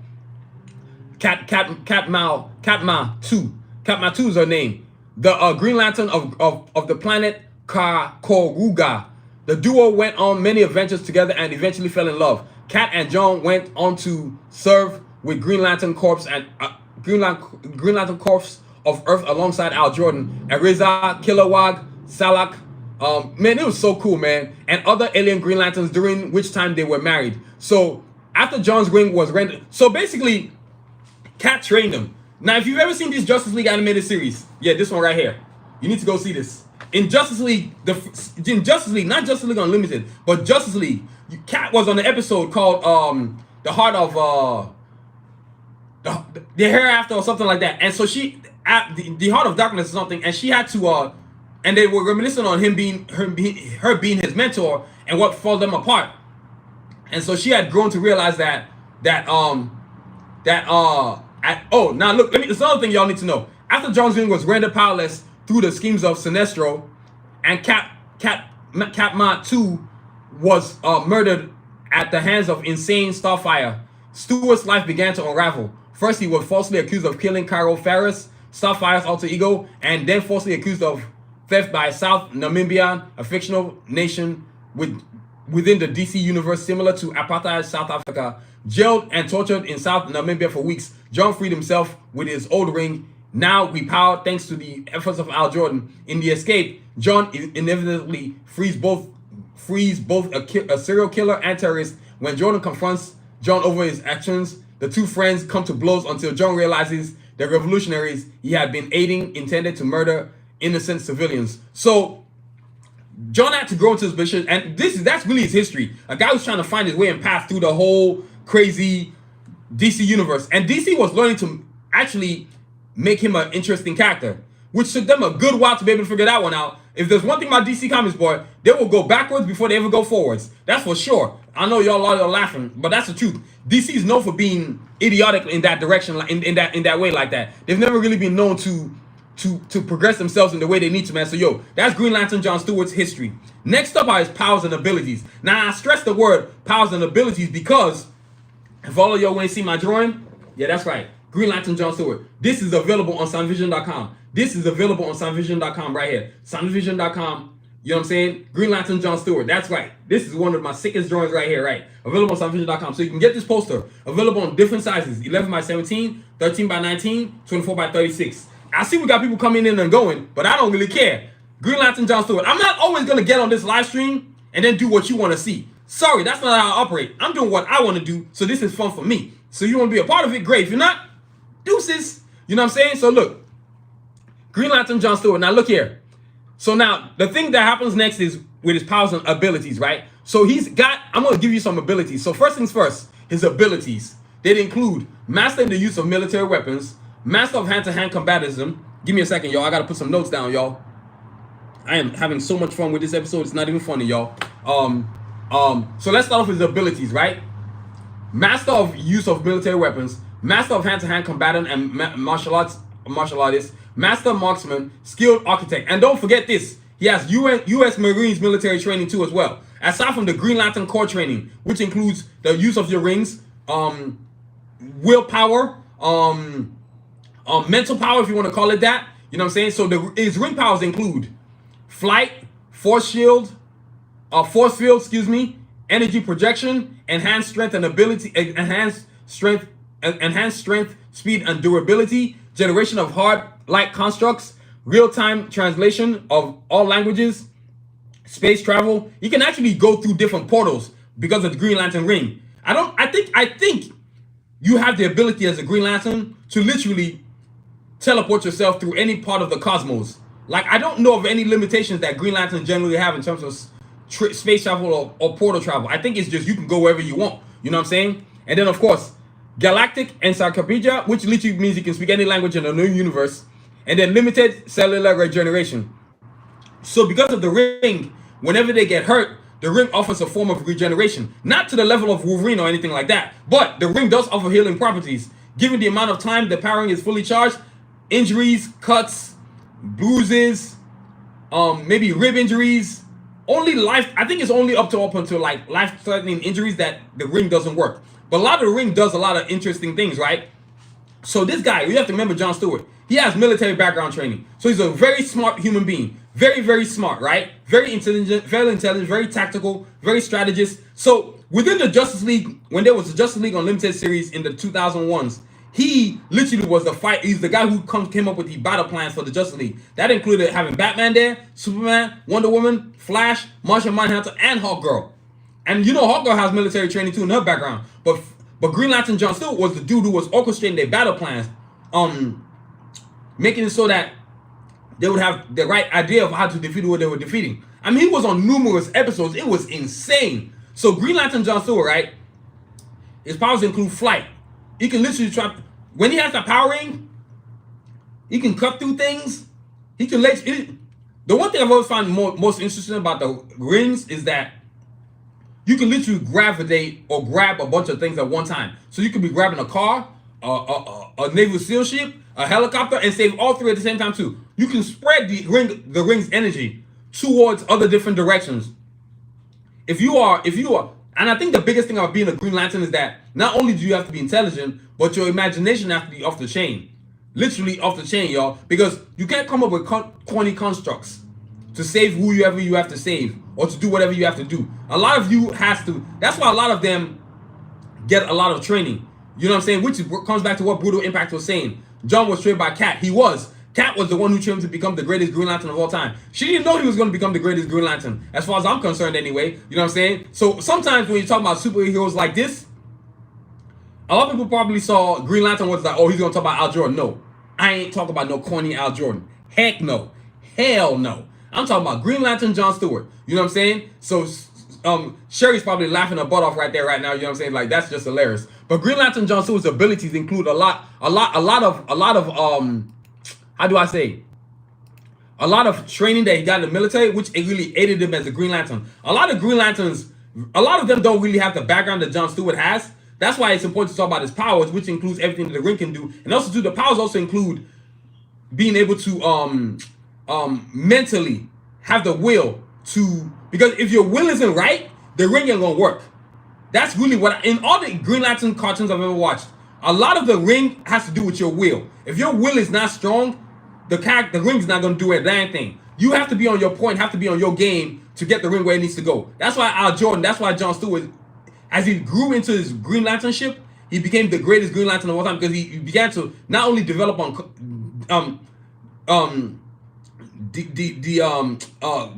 Katma 2 is her name. the Green Lantern of the planet Koruga. The duo went on many adventures together and eventually fell in love. Kat and Jon went on to serve with Green Lantern Corps and Green Lantern Corps of Earth alongside Al Jordan and Reza Kilowog Salak. Man, it was so cool, man. And other alien Green Lanterns, during which time they were married. So after Jon's ring was rendered, so basically, Kat trained him. Now, if you've ever seen this Justice League animated series, yeah, this one right here, you need to go see this. In Justice League, in Justice League, not Justice League Unlimited, but Justice League, Kat was on an episode called the Heart of the Hereafter or something like that. And so she at the Heart of Darkness or something, and she had to and they were reminiscent on him being her being his mentor and what fell them apart. And so she had grown to realize that now look, this other thing y'all need to know. After Jon's ring was rendered powerless through the schemes of Sinestro, and Katma 2 was murdered at the hands of insane Starfire, Stewart's life began to unravel. First, he was falsely accused of killing Cairo Ferris, Starfire's alter ego, and then falsely accused of theft by South Namibia, a fictional nation within the DC universe similar to apartheid South Africa. Jailed and tortured in South Namibia for weeks, Jon freed himself with his old ring, now repowered thanks to the efforts of Al Jordan. In the escape, Jon inevitably frees both a serial killer and terrorist. When Jordan confronts Jon over his actions, the two friends come to blows until Jon realizes the revolutionaries he had been aiding intended to murder innocent civilians. So Jon had to grow into his position, and that's really his history. A guy who's trying to find his way and path through the whole crazy DC universe. And DC was learning to actually make him an interesting character, which took them a good while to be able to figure that one out. If there's one thing about DC Comics, boy, they will go backwards before they ever go forwards. That's for sure. I know y'all are laughing, but that's the truth. DC is known for being idiotic in that direction, in that way like that. They've never really been known to progress themselves in the way they need to, man. So yo, that's Green Lantern Jon Stewart's history. Next up are his powers and abilities. Now I stress the word powers and abilities because if all of y'all want to see my drawing, yeah, that's right. Green Lantern Jon Stewart. This is available on sunvision.com. This is available on sunvision.com right here. Sunvision.com. You know what I'm saying? Green Lantern Jon Stewart. That's right. This is one of my sickest drawings right here, right? Available on sunvision.com. So you can get this poster. Available in different sizes. 11 by 17, 13 by 19, 24 by 36. I see we got people coming in and going, but I don't really care. Green Lantern Jon Stewart. I'm not always going to get on this live stream and then do what you want to see. Sorry, that's not how I operate. I'm doing what I want to do, so this is fun for me. So you want to be a part of it? Great. If you're not, deuces. You know what I'm saying? So look, Green Lantern Jon Stewart. Now look here. So now the thing that happens next is with his powers and abilities, right? So I'm going to give you some abilities. So first things first, his abilities. They include mastering the use of military weapons, master of hand-to-hand combatism. Give me a second, y'all. I got to put some notes down, y'all. I am having so much fun with this episode. It's not even funny, y'all. So let's start off with his abilities, right? Master of use of military weapons, master of hand-to-hand combatant and martial artist, master marksman, skilled architect. And don't forget this, he has U.S. Marines military training too as well. Aside from the Green Lantern Corps training, which includes the use of your rings, willpower, mental power, if you want to call it that. You know what I'm saying? So his ring powers include flight, force field, energy projection, enhanced strength and ability, enhanced strength, speed and durability, generation of hard light constructs, real-time translation of all languages, space travel. You can actually go through different portals because of the Green Lantern ring. I think you have the ability as a Green Lantern to literally teleport yourself through any part of the cosmos. Like, I don't know of any limitations that Green Lanterns generally have in terms of space travel or portal travel. I think it's just you can go wherever you want. You know what I'm saying? And then, of course, Galactic Encyclopedia, which literally means you can speak any language in a new universe. And then limited cellular regeneration. So because of the ring, whenever they get hurt, the ring offers a form of regeneration. Not to the level of Wolverine or anything like that, but the ring does offer healing properties. Given the amount of time the powering is fully charged, injuries, cuts, bruises, maybe rib injuries, I think it's only up until like life-threatening injuries that the ring doesn't work. But a lot of the ring does a lot of interesting things, right? So this guy, you have to remember Jon Stewart. he has military background training. So he's a very smart human being. Very, very smart, right? Very intelligent, very tactical, very strategist. So within the Justice League, when there was the Justice League Unlimited series in the 2001s, he literally was the fight. He's the guy who came up with the battle plans for the Justice League. That included having Batman there, Superman, Wonder Woman, Flash, Martian Manhunter, and Hawkgirl. And you know Hawkgirl has military training too in her background. But Green Lantern Jon Stewart was the dude who was orchestrating their battle plans, making it so that they would have the right idea of how to defeat what they were defeating. I mean, he was on numerous episodes. It was insane. So Green Lantern Jon Stewart, right? His powers include flight. He can literally try. When he has the power ring, he can cut through things. He can let. The one thing I've always found most interesting about the rings is that you can literally gravitate or grab a bunch of things at one time. So you could be grabbing a car, a Naval SEAL ship, a helicopter, and save all three at the same time too. You can spread the ring's energy towards other different directions. If you are, and I think the biggest thing about being a Green Lantern is that not only do you have to be intelligent, but your imagination has to be off the chain. Literally off the chain, y'all. Because you can't come up with corny constructs to save whoever you have to save or to do whatever you have to do. A lot of you has to. That's why a lot of them get a lot of training. You know what I'm saying? Which comes back to what Brutal Impact was saying. John was trained by Kat. Kat was the one who trained to become the greatest Green Lantern of all time. She didn't know he was going to become the greatest Green Lantern, as far as I'm concerned anyway. You know what I'm saying? So sometimes when you talk about superheroes like this, a lot of people probably saw Green Lantern was like, oh, he's going to talk about Al Jordan. No, I ain't talking about no corny Al Jordan. Heck no. Hell no. I'm talking about Green Lantern Jon Stewart. You know what I'm saying? So Sherry's probably laughing her butt off right there right now. You know what I'm saying? Like, that's just hilarious. But Green Lantern Jon Stewart's abilities include a lot of how do I say? A lot of training that he got in the military, which it really aided him as a Green Lantern. A lot of Green Lanterns, a lot of them don't really have the background that Jon Stewart has. That's why it's important to talk about his powers, which includes everything that the ring can do. And also, too, the powers also include being able to mentally have the will to, because if your will isn't right, the ring ain't gonna work. That's really what, in all the Green Lantern cartoons I've ever watched, a lot of the ring has to do with your will. If your will is not strong, the ring's not gonna do a damn thing. You have to be on your point, have to be on your game to get the ring where it needs to go. That's why Al Jordan, that's why Jon Stewart, as he grew into his Green Lanternship, he became the greatest Green Lantern of all time, because he began to not only develop on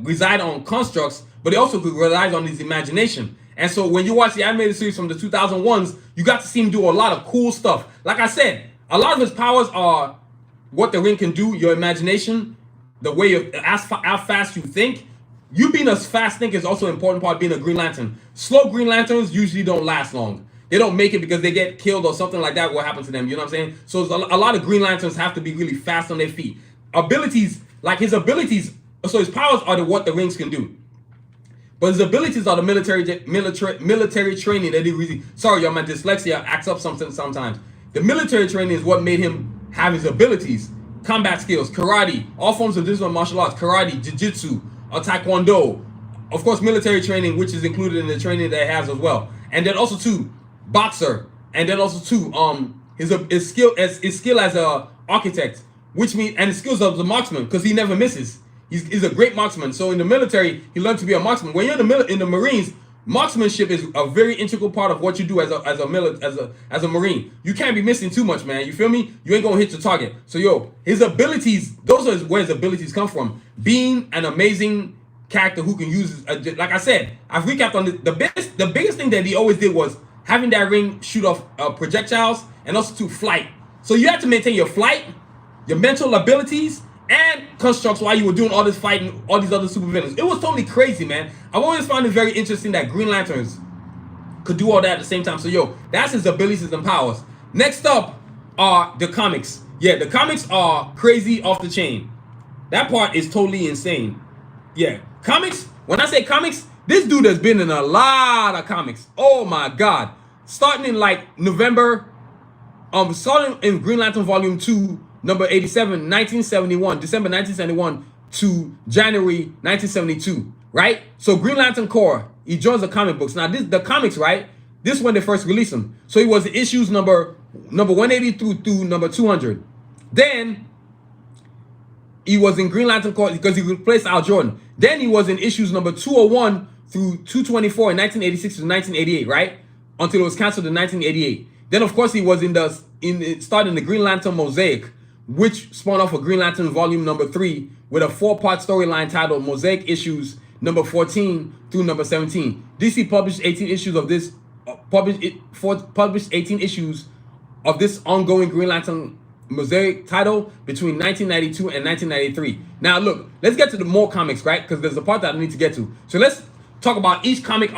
reside on constructs, but he also relies on his imagination. And so when you watch the animated series from the 2001s, you got to see him do a lot of cool stuff. Like I said, a lot of his powers are what the ring can do, your imagination, the way of how fast you think. You being a fast thinker is also an important part of being a Green Lantern. Slow Green Lanterns usually don't last long. They don't make it because they get killed or something like that. What happens to them? You know what I'm saying? So a lot of Green Lanterns have to be really fast on their feet. Abilities, like his abilities, so his powers are what the rings can do. But his abilities are the military training that he really. Sorry, y'all, my dyslexia acts up sometimes. The military training is what made him have his abilities, combat skills, karate, all forms of digital martial arts, karate, jiu-jitsu, taekwondo. Of course, military training, which is included in the training that he has as well. And then also too, boxer. And then also too, his skill as a architect, which means, and the skills of the marksman, because he never misses. He's a great marksman. So in the military, he learned to be a marksman. When you're in the Marines, marksmanship is a very integral part of what you do as a Marine. You can't be missing too much, man. You feel me? You ain't gonna hit your target. So his abilities, those are where his abilities come from. Being an amazing character who can use, like I said, I've recapped on this. The biggest thing that he always did was having that ring shoot off projectiles, and also to flight. So you have to maintain your flight, your mental abilities, and constructs while you were doing all this fighting, all these other supervillains. It was totally crazy, man. I've always found it very interesting that Green Lanterns could do all that at the same time. So that's his abilities and powers. Next up are the comics. Yeah, the comics are crazy off the chain. That part is totally insane. Yeah, comics, when I say comics, this dude has been in a lot of comics. Oh my God. Starting in like November, starting in Green Lantern Volume 2, number 87, 1971, December 1971 to January 1972, right? So Green Lantern Corps, he joins the comic books. Now, the comics, right? This is when they first released him. So he was issues number 180 through number 200. Then He was in Green Lantern Corps because he replaced Al Jordan. Then he was in issues number 201 through 224 in 1986 to 1988, right? Until it was canceled in 1988. Then of course he was starting the Green Lantern Mosaic, which spawned off of Green Lantern Volume number 3 with a 4-part storyline titled Mosaic Issues number 14 through number 17. DC published 18 issues of this published 18 issues of this ongoing Green Lantern Mosaic title between 1992 and 1993. Now look, let's get to the more comics, right? Because there's a part that I need to get to. So let's talk about each comic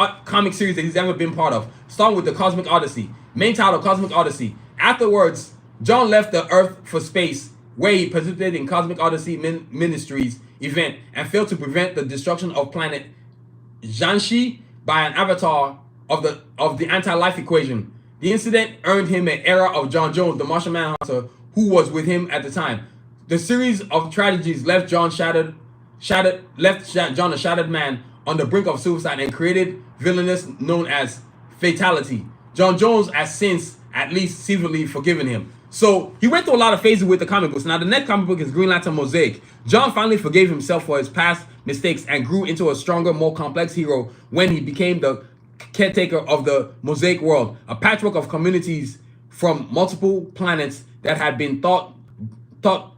series that he's ever been part of, starting with the Cosmic Odyssey. Main title, Cosmic Odyssey. Afterwards, Jon left the Earth for space, where he participated in Cosmic Odyssey Ministries event and failed to prevent the destruction of planet Janshi by an avatar of the anti-life equation. The incident earned him an era of John Jones, the Martian Manhunter, who was with him at the time. The series of tragedies left Jon a shattered man on the brink of suicide and created villainous known as Fatality. John Jones has since at least civilly forgiven him. So he went through a lot of phases with the comic books. Now the next comic book is Green Lantern Mosaic. Jon finally forgave himself for his past mistakes and grew into a stronger, more complex hero when he became the caretaker of the Mosaic world, a patchwork of communities from multiple planets that had been brought to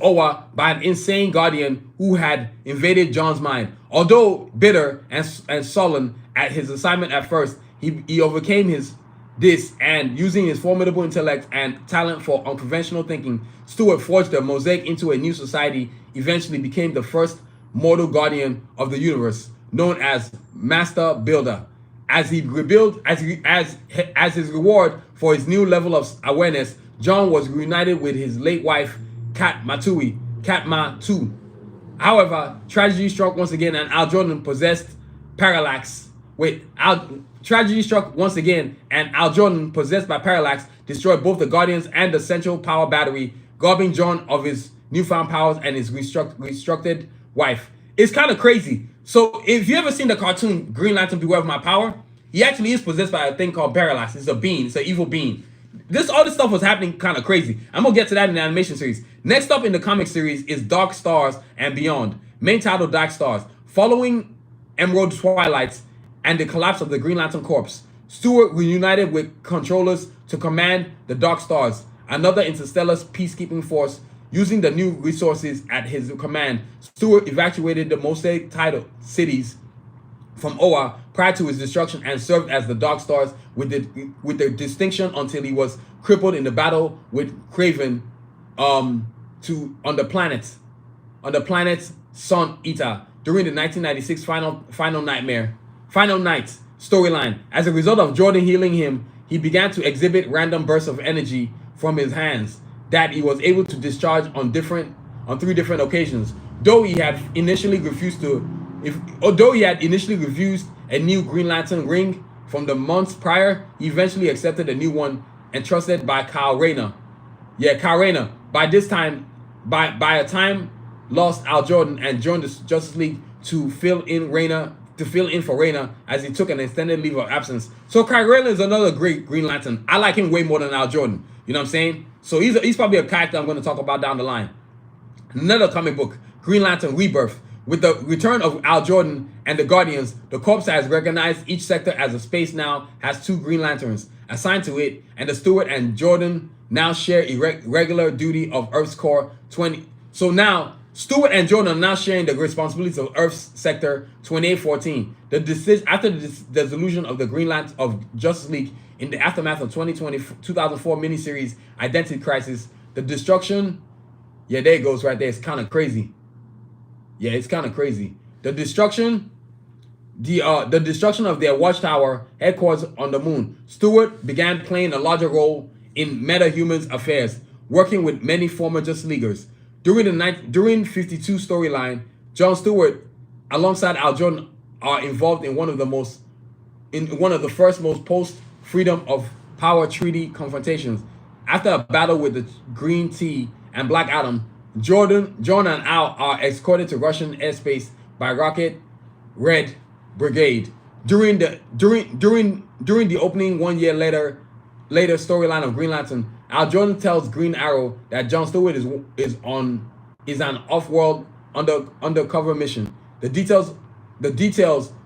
Oa by an insane guardian who had invaded Jon's mind. Although bitter and sullen at his assignment at first, he overcame this and using his formidable intellect and talent for unconventional thinking, Stewart forged the Mosaic into a new society, eventually became the first mortal guardian of the universe, known as Master Builder. As his reward for his new level of awareness, Jon was reunited with his late wife, Katma II. However, tragedy struck once again and Al Jordan possessed Parallax. Tragedy struck once again and Al Jordan, possessed by Parallax, destroyed both the Guardians and the central power battery, robbing Jon of his newfound powers and his restructured wife. It's kind of crazy. So if you ever seen the cartoon Green Lantern Beware of My Power, he actually is possessed by a thing called Parallax. It's a being. It's an evil being. All this stuff was happening kind of crazy. I'm going to get to that in the animation series. Next up in the comic series is Dark Stars and Beyond. Main title, Dark Stars. Following Emerald Twilights and the collapse of the Green Lantern Corps, Stewart reunited with controllers to command the Dark Stars, another interstellar peacekeeping force. Using the new resources at his command, Stewart evacuated the Mosaic title cities from Oa prior to his destruction and served as the Dark Stars with the distinction until he was crippled in the battle with Kraven on the planet's Sun Eater during the 1996 Final Night storyline. As a result of Jordan healing him, he began to exhibit random bursts of energy from his hands that he was able to discharge on 3 different occasions. Though he had initially refused a new Green Lantern ring from the months prior, he eventually accepted a new one entrusted by Kyle Rayner. Kyle Rayner. By this time, by a time lost Al Jordan and joined the Justice League to fill in for Rayner as he took an extended leave of absence. So Kyle Rayner is another great Green Lantern. I like him way more than Al Jordan. You know what I'm saying? So he's probably a character I'm going to talk about down the line. Another comic book, Green Lantern Rebirth. With the return of Al Jordan and the Guardians, the Corps has recognized each sector as a space now has 2 Green Lanterns assigned to it, and the Stewart and Jordan now share regular duty of Earth's Core 20. So now, Stewart and Jordan are now sharing the responsibilities of Earth's Sector 2814. After the dissolution of the Green Lantern of Justice League in the aftermath of 2004 miniseries Identity Crisis, the destruction, there it goes right there. It's kind of crazy. Yeah, it's kind of crazy. The destruction of their watchtower headquarters on the moon. Stewart began playing a larger role in meta-humans affairs, working with many former Justice Leaguers. During 52 storyline, Jon Stewart, alongside Al Jordan, are involved in one of the first most post-Freedom of Power Treaty confrontations. After a battle with the Green Tea and Black Adam, John and Al are escorted to Russian airspace by Rocket Red Brigade. During the opening 1 year later storyline of Green Lantern, Al Jordan tells Green Arrow that Jon Stewart is an off-world undercover mission. The details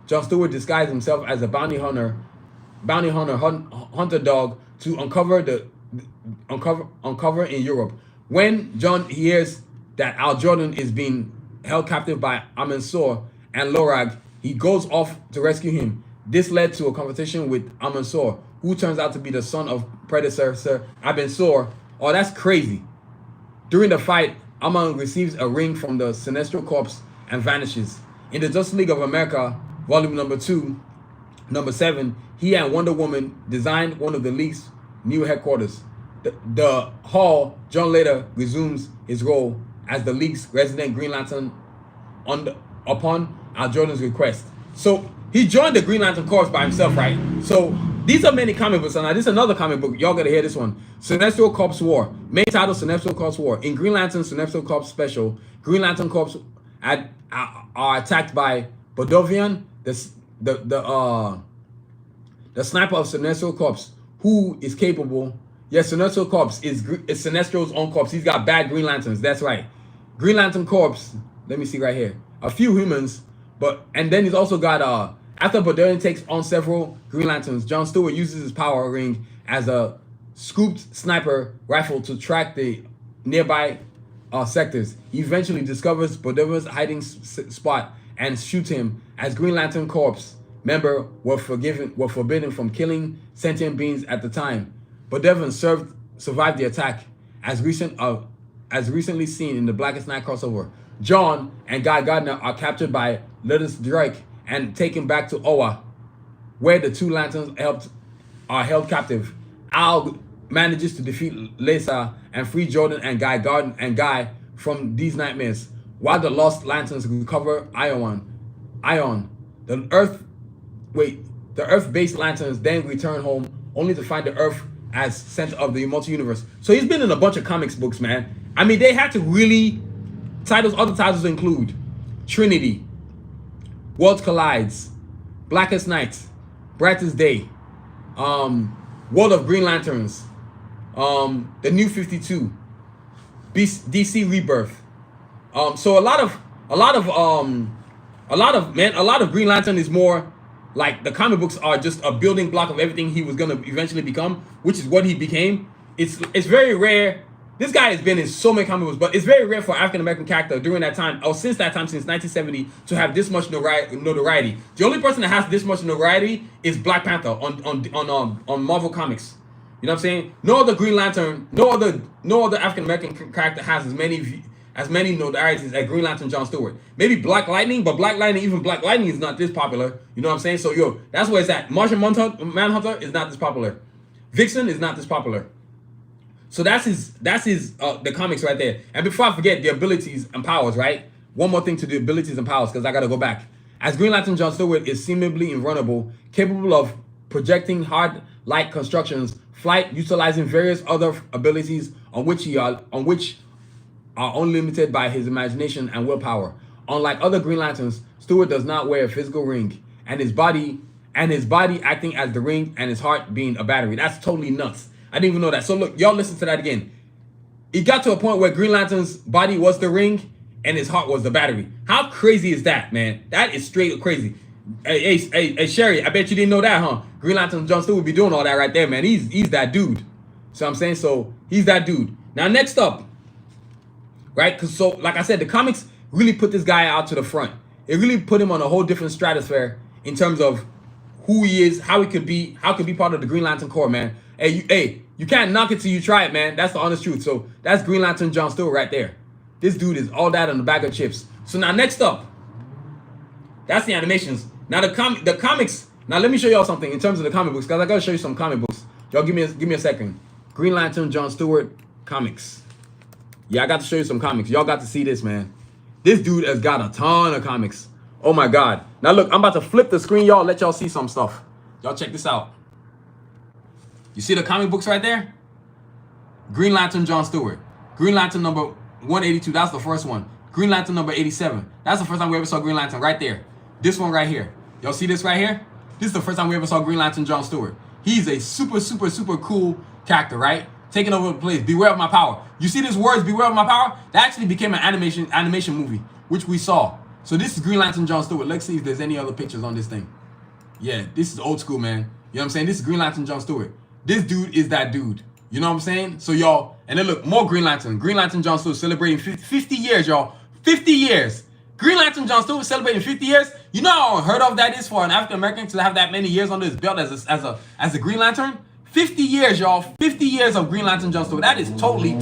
Jon Stewart disguised himself as a hunter dog to uncover in Europe. When John hears that Al Jordan is being held captive by Amensor and Lorag, he goes off to rescue him. This led to a conversation with Amensor, who turns out to be the son of predecessor Abensor. Oh, that's crazy. During the fight, Amon receives a ring from the Sinestro Corps and vanishes. In the Justice League of America, volume number 2, number 7, he and Wonder Woman designed one of the League's new headquarters. The Hall, John later resumes his role as the League's resident Green Lantern upon Al Jordan's request. So he joined the Green Lantern Corps by himself, right? So these are many comic books, and this is another comic book. Y'all gotta hear this one. Sinestro Corps War. Main title, Sinestro Corps War. In Green Lantern Sinestro Corps Special, Green Lantern Corps are attacked by Bodovian, the sniper of Sinestro Corps, who is capable. Yes, Sinestro Corps is Sinestro's own corps. He's got bad Green Lanterns. That's right. Green Lantern Corps. Let me see right here. A few humans, and then he's also got after Bodovian takes on several Green Lanterns, Jon Stewart uses his power ring as a scooped sniper rifle to track the nearby sectors. He eventually discovers Bodovian's hiding spot and shoots him. As Green Lantern Corps member were forbidden from killing sentient beings at the time. Bodovian survived the attack, as recently seen in the Blackest Night crossover. John and Guy Gardner are captured by Lotus Drake and taken back to Oa, where the two lanterns are held captive. Al manages to defeat Lesa and free Jordan and Guy from these nightmares, while the Lost Lanterns recover Ion. The Earth-based lanterns then return home, only to find the Earth as center of the multi-universe. So he's been in a bunch of comics books, man. I mean, they had to really other titles include Trinity, Worlds Collides, Blackest Night, Brightest Day, World of Green Lanterns, The New 52, DC Rebirth. So a lot of Green Lantern is more like the comic books are just a building block of everything he was gonna eventually become, which is what he became. It's very rare. This guy has been in so many comic books, but it's very rare for African American character during that time, or since 1970, to have this much notoriety. The only person that has this much notoriety is Black Panther on Marvel Comics. You know what I'm saying? No other Green Lantern, no other African American character has as many notorieties as Green Lantern Jon Stewart. Maybe Black Lightning, but Black Lightning is not this popular. You know what I'm saying? So that's where it's at. Martian Manhunter is not this popular. Vixen is not this popular. So that's his the comics right there. And before I forget, the abilities and powers, right? One more thing to the abilities and powers, because I gotta go back. As Green Lantern Jon Stewart is seemingly invulnerable, capable of projecting hard light constructions, flight, utilizing various other abilities on which are unlimited by his imagination and willpower. Unlike other Green Lanterns, Stewart does not wear a physical ring, and his body acting as the ring and his heart being a battery. That's totally nuts. I didn't even know that. So look, y'all listen to that again. It got to a point where Green Lantern's body was the ring and his heart was the battery. How crazy is that, man? That is straight crazy. Hey, Sherry, I bet you didn't know that, huh? Green Lantern Jon Stewart would be doing all that right there, man. He's that dude. So I'm saying, so he's that dude. Now next up, right? Because so like I said, the comics really put this guy out to the front. It really put him on a whole different stratosphere in terms of who he is, how he could be part of the Green Lantern Corps, man. You can't knock it till you try it, man. That's the honest truth. So that's Green Lantern Jon Stewart right there. This dude is all that on the bag of chips. So now next up, that's the animations. Now the comics. Now let me show y'all something in terms of the comic books, because I gotta show you some comic books. Y'all give me a second. Green Lantern Jon Stewart comics. Yeah, I got to show you some comics. Y'all got to see this, man. This dude has got a ton of comics. Oh my God. Now look, I'm about to flip the screen, y'all. Let y'all see some stuff. Y'all check this out. You see the comic books right there? Green Lantern Jon Stewart. Green Lantern number 182. That's the first one. Green Lantern number 87. That's the first time we ever saw Green Lantern right there. This one right here. Y'all see this right here? This is the first time we ever saw Green Lantern Jon Stewart. He's a super, super, super cool character, right? taking over the place. Beware of my power. You see these words, beware of my power? That actually became an animation movie, which we saw. So this is Green Lantern Jon Stewart. Let's see if there's any other pictures on this thing. Yeah, this is old school, man. You know what I'm saying? This is Green Lantern Jon Stewart. This dude is that dude. You know what I'm saying? So y'all, and then look, more Green Lantern. Green Lantern Jon Stewart celebrating 50 years, y'all. 50 years. Green Lantern Jon Stewart celebrating 50 years. You know how unheard of that is for an African American to have that many years under his belt as a Green Lantern? 50 years, y'all. 50 years of Green Lantern Jon Stewart. That is totally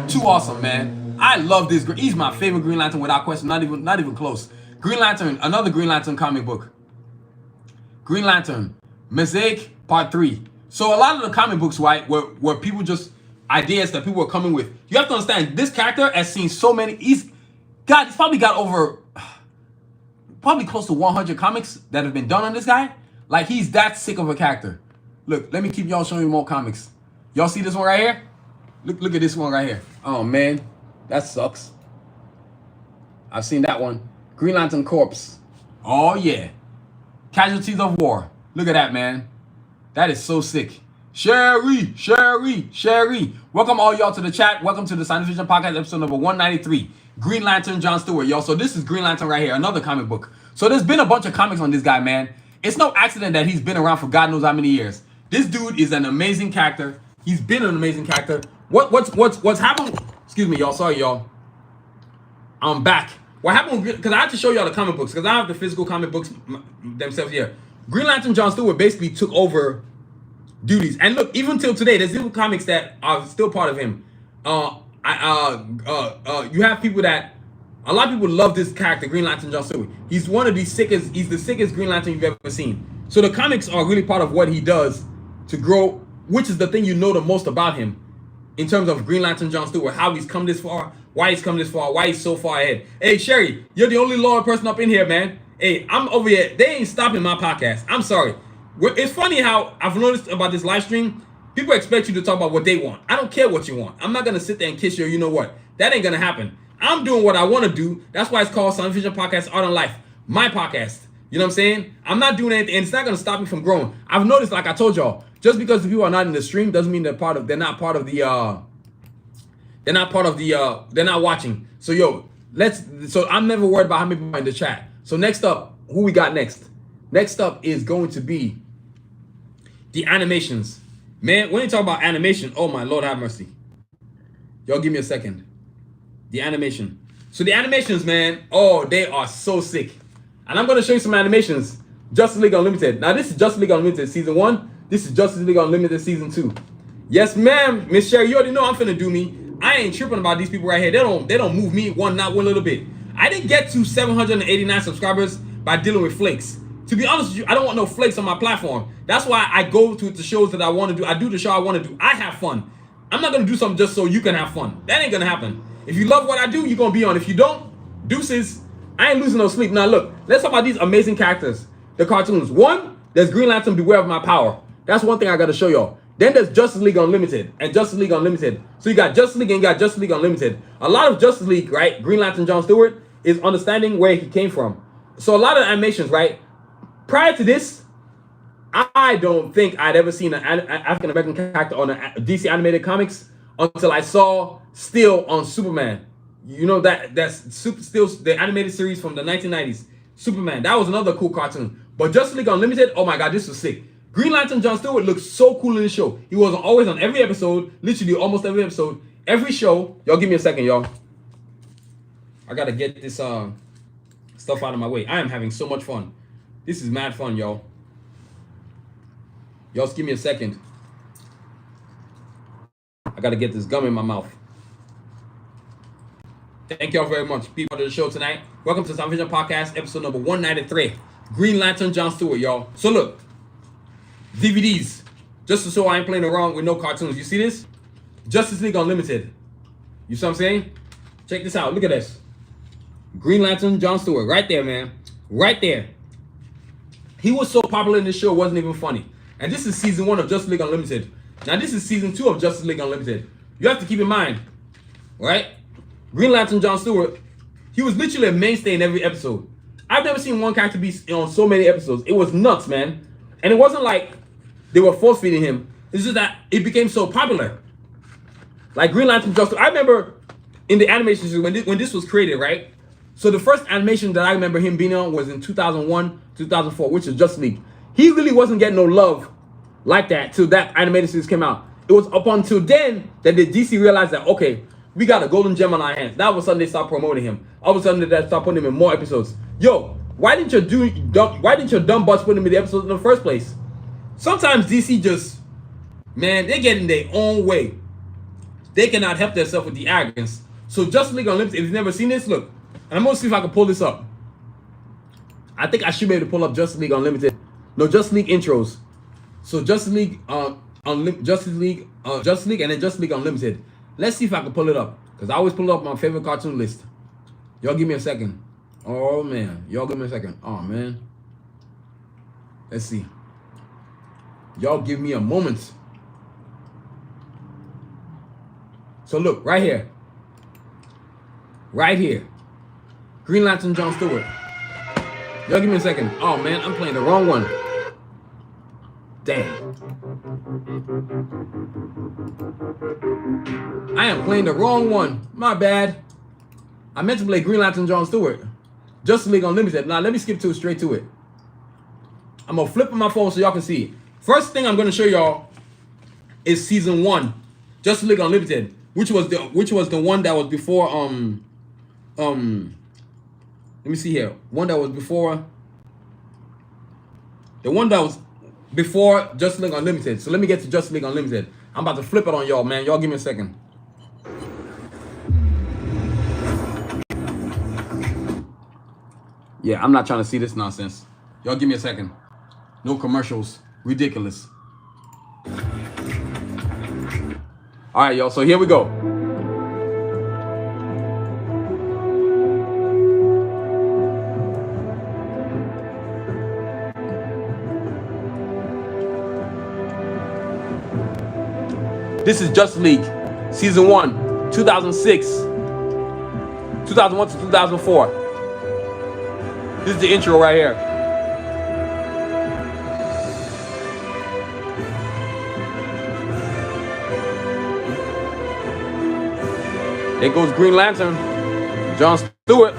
too awesome, man. I love this. He's my favorite Green Lantern without question. Not even close. Green Lantern, another Green Lantern comic book. Green Lantern, Mosaic Part 3. So a lot of the comic books, right, were people just ideas that people were coming with. You have to understand, this character has seen so many. He's probably got over, probably close to 100 comics that have been done on this guy. Like, he's that sick of a character. Look, let me keep y'all showing you more comics. Y'all see this one right here? Look at this one right here. Oh, man. That sucks. I've seen that one. Green Lantern Corps. Oh, yeah. Casualties of War. Look at that, man. That is so sick. Sherry. Welcome all y'all to the chat. Welcome to the Science Fiction Podcast, episode number 193. Green Lantern Jon Stewart, y'all. So this is Green Lantern right here, another comic book. So there's been a bunch of comics on this guy, man. It's no accident that he's been around for God knows how many years. This dude is an amazing character. He's been an amazing character. What's happened? Excuse me, y'all. Sorry, y'all. I'm back. What happened? Because I have to show y'all the comic books because I have the physical comic books themselves here. Green Lantern Jon Stewart basically took over duties, and look, even till today, there's little comics that are still part of him. You have people that a lot of people love this character, Green Lantern Jon Stewart. He's one of the sickest. He's the sickest Green Lantern you've ever seen. So the comics are really part of what he does to grow, which is the thing you know the most about him in terms of Green Lantern Jon Stewart, how he's come this far, why he's come this far, why he's so far ahead. Hey, Sherry, you're the only loyal person up in here, man. Hey, I'm over here. They ain't stopping my podcast. I'm sorry. It's funny how I've noticed about this live stream, people expect you to talk about what they want. I don't care what you want. I'm not going to sit there and kiss you know what. That ain't going to happen. I'm doing what I want to do. That's why it's called Science Fiction Podcast Art and Life. My podcast. You know what I'm saying? I'm not doing anything, and it's not going to stop me from growing. I've noticed, like I told y'all, just because the people are not in the stream doesn't mean they're not watching. So so I'm never worried about how many people are in the chat. So next up, who we got next? Next up is going to be the animations. Man, when you talk about animation, oh my Lord have mercy. Y'all give me a second. The animation. So the animations, man, oh, they are so sick. And I'm going to show you some animations. Justice League Unlimited. Now, this is Justice League Unlimited Season 1. This is Justice League Unlimited Season 2. Yes, ma'am. Miss Sherry, you already know I'm finna do me. I ain't tripping about these people right here. They don't move me not one little bit. I didn't get to 789 subscribers by dealing with flakes. To be honest with you, I don't want no flakes on my platform. That's why I go to the shows that I want to do. I do the show I want to do. I have fun. I'm not going to do something just so you can have fun. That ain't going to happen. If you love what I do, you're going to be on. If you don't, deuces. I ain't losing no sleep. Now, look. Let's talk about these amazing characters. The cartoons. One, there's Green Lantern, Beware of My Power. That's one thing I got to show y'all. Then there's Justice League Unlimited and Justice League Unlimited. So you got Justice League and you got Justice League Unlimited. A lot of Justice League, right? Green Lantern Jon Stewart is understanding where he came from. So a lot of animations, right? Prior to this, I don't think I'd ever seen an African American character on a DC animated comics until I saw Steel on Superman. You know that's Steel, the animated series from the 1990s. Superman. That was another cool cartoon. But Justice League Unlimited, oh my God, this was sick. Green Lantern Jon Stewart looks so cool in the show. He was always on every episode, literally almost every episode, every show. Y'all give me a second, y'all. I gotta get this stuff out of my way. I am having so much fun. This is mad fun, y'all. Y'all just give me a second. I gotta get this gum in my mouth. Thank y'all very much, people of the show tonight. Welcome to Science Fiction Podcast, episode number 193. Green Lantern Jon Stewart, y'all. So look, DVDs. Just so I ain't playing around with no cartoons. You see this? Justice League Unlimited. You see what I'm saying? Check this out. Look at this. Green Lantern Jon Stewart. Right there, man. Right there. He was so popular in this show, it wasn't even funny. And this is season 1 of Justice League Unlimited. Now, this is season 2 of Justice League Unlimited. You have to keep in mind, right? Green Lantern Jon Stewart, he was literally a mainstay in every episode. I've never seen one character be on so many episodes. It was nuts, man. And it wasn't like they were force-feeding him. It's just that it became so popular. Like Green Lantern Justice. I remember in the animation series when this was created, right? So the first animation that I remember him being on was in 2001, 2004, which is Justice League. He really wasn't getting no love like that till that animated series came out. It was up until then that the DC realized that, okay, we got a golden gem on our hands. Now all of a sudden they start promoting him. All of a sudden they start putting him in more episodes. Yo, why didn't your dumb butts put him in the episodes in the first place? Sometimes DC just, man, they get in their own way. They cannot help themselves with the arrogance. So Justice League Unlimited, if you've never seen this, look. And I'm gonna see if I can pull this up. I think I should be able to pull up Justice League Unlimited. No, Justice League intros. So Justice League, Justice League, and then Justice League Unlimited. Let's see if I can pull it up, because I always pull up my favorite cartoon list. Y'all give me a second. Oh man, y'all give me a second. Oh man. Let's see. Y'all give me a moment. So look, right here. Right here. Green Lantern Jon Stewart. Y'all give me a second. Oh man, I'm playing the wrong one. Damn. I am playing the wrong one. My bad. I meant to play Green Lantern Jon Stewart. Justice League Unlimited. Now let me skip straight to it. I'm gonna flip on my phone so y'all can see it. First thing I'm gonna show y'all is season 1, Justice League Unlimited, which was the one that was before let me see here. One that was before the one that was before Justice League Unlimited. So let me get to Justice League Unlimited. I'm about to flip it on y'all, man. Y'all give me a second. Yeah, I'm not trying to see this nonsense. Y'all give me a second. No commercials. Ridiculous. All right, y'all. So here we go. This is Justice League, Season 1, 2006, 2001 to 2004. This is the intro right here. There goes Green Lantern, Jon Stewart.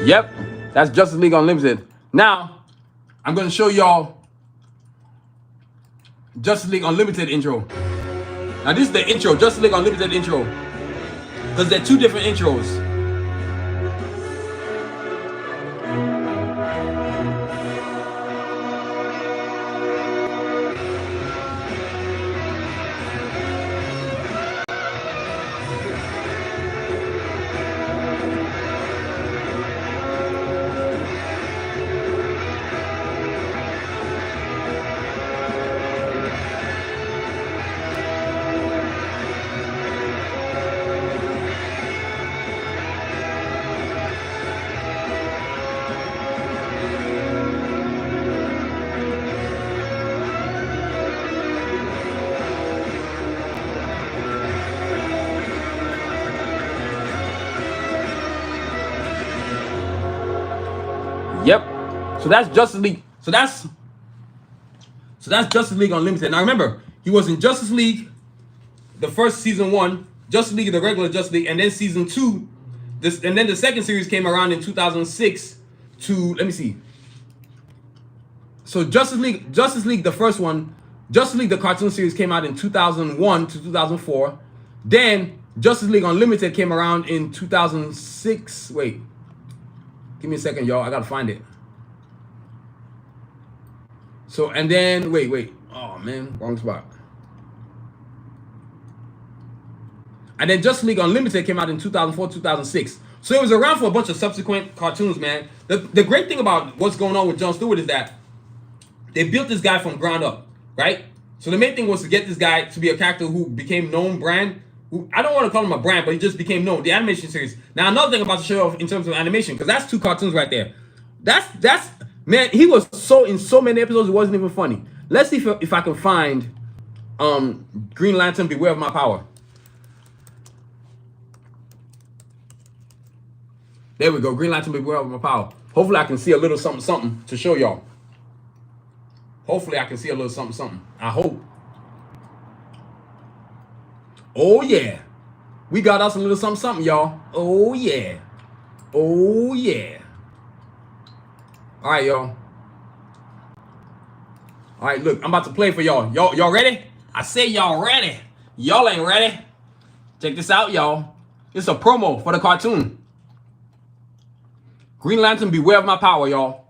Yep, that's Justice League Unlimited. Now, I'm going to show y'all Justice League Unlimited intro. Now, this is the intro, Justice League Unlimited intro. Because they're two different intros. Yep. So that's Justice League. So that's Justice League Unlimited. Now remember, he was in Justice League, the first season 1, Justice League, the regular Justice League, and then season 2. And then the second series came around in 2006 to, let me see. So Justice League, the first one, Justice League, the cartoon series came out in 2001 to 2004. Then Justice League Unlimited came around in 2006. Wait. Give me a second, y'all. I gotta find it. So, and then, wait. Oh, man. Wrong spot. And then Justice League Unlimited came out in 2004, 2006. So it was around for a bunch of subsequent cartoons, man. The great thing about what's going on with Jon Stewart is that they built this guy from ground up, right? So the main thing was to get this guy to be a character who became known brand. I don't want to call him a brand, but he just became known. The animation series. Now, another thing I'm about to show off in terms of animation, because that's 2 cartoons right there. That's man. He was so in so many episodes it wasn't even funny. Let's see if I can find Green Lantern Beware of My Power. There we go. Green Lantern Beware of My Power. Hopefully I can see a little something to show y'all. Hopefully I can see a little something. I hope. Oh yeah. We got us a little something, y'all. Oh yeah. Oh yeah. All right, y'all. All right, look, I'm about to play for y'all. Y'all ready? I say y'all ready. Y'all ain't ready. Check this out, y'all. It's a promo for the cartoon. Green Lantern Beware of My Power, y'all.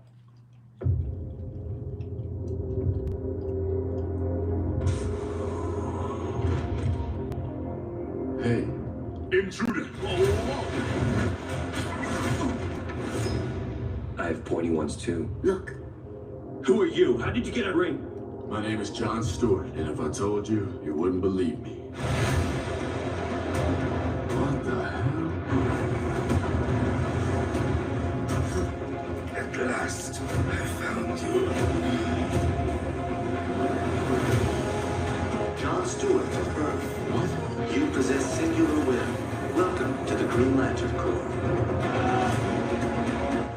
Hey. Intruder. I have pointy ones too. Look. Who are you? How did you get a ring? My name is Jon Stewart, and if I told you, you wouldn't believe me. What the hell? At last, I found you. Jon Stewart of birth. What? You possess singular will. Welcome to the Green Lantern Corps.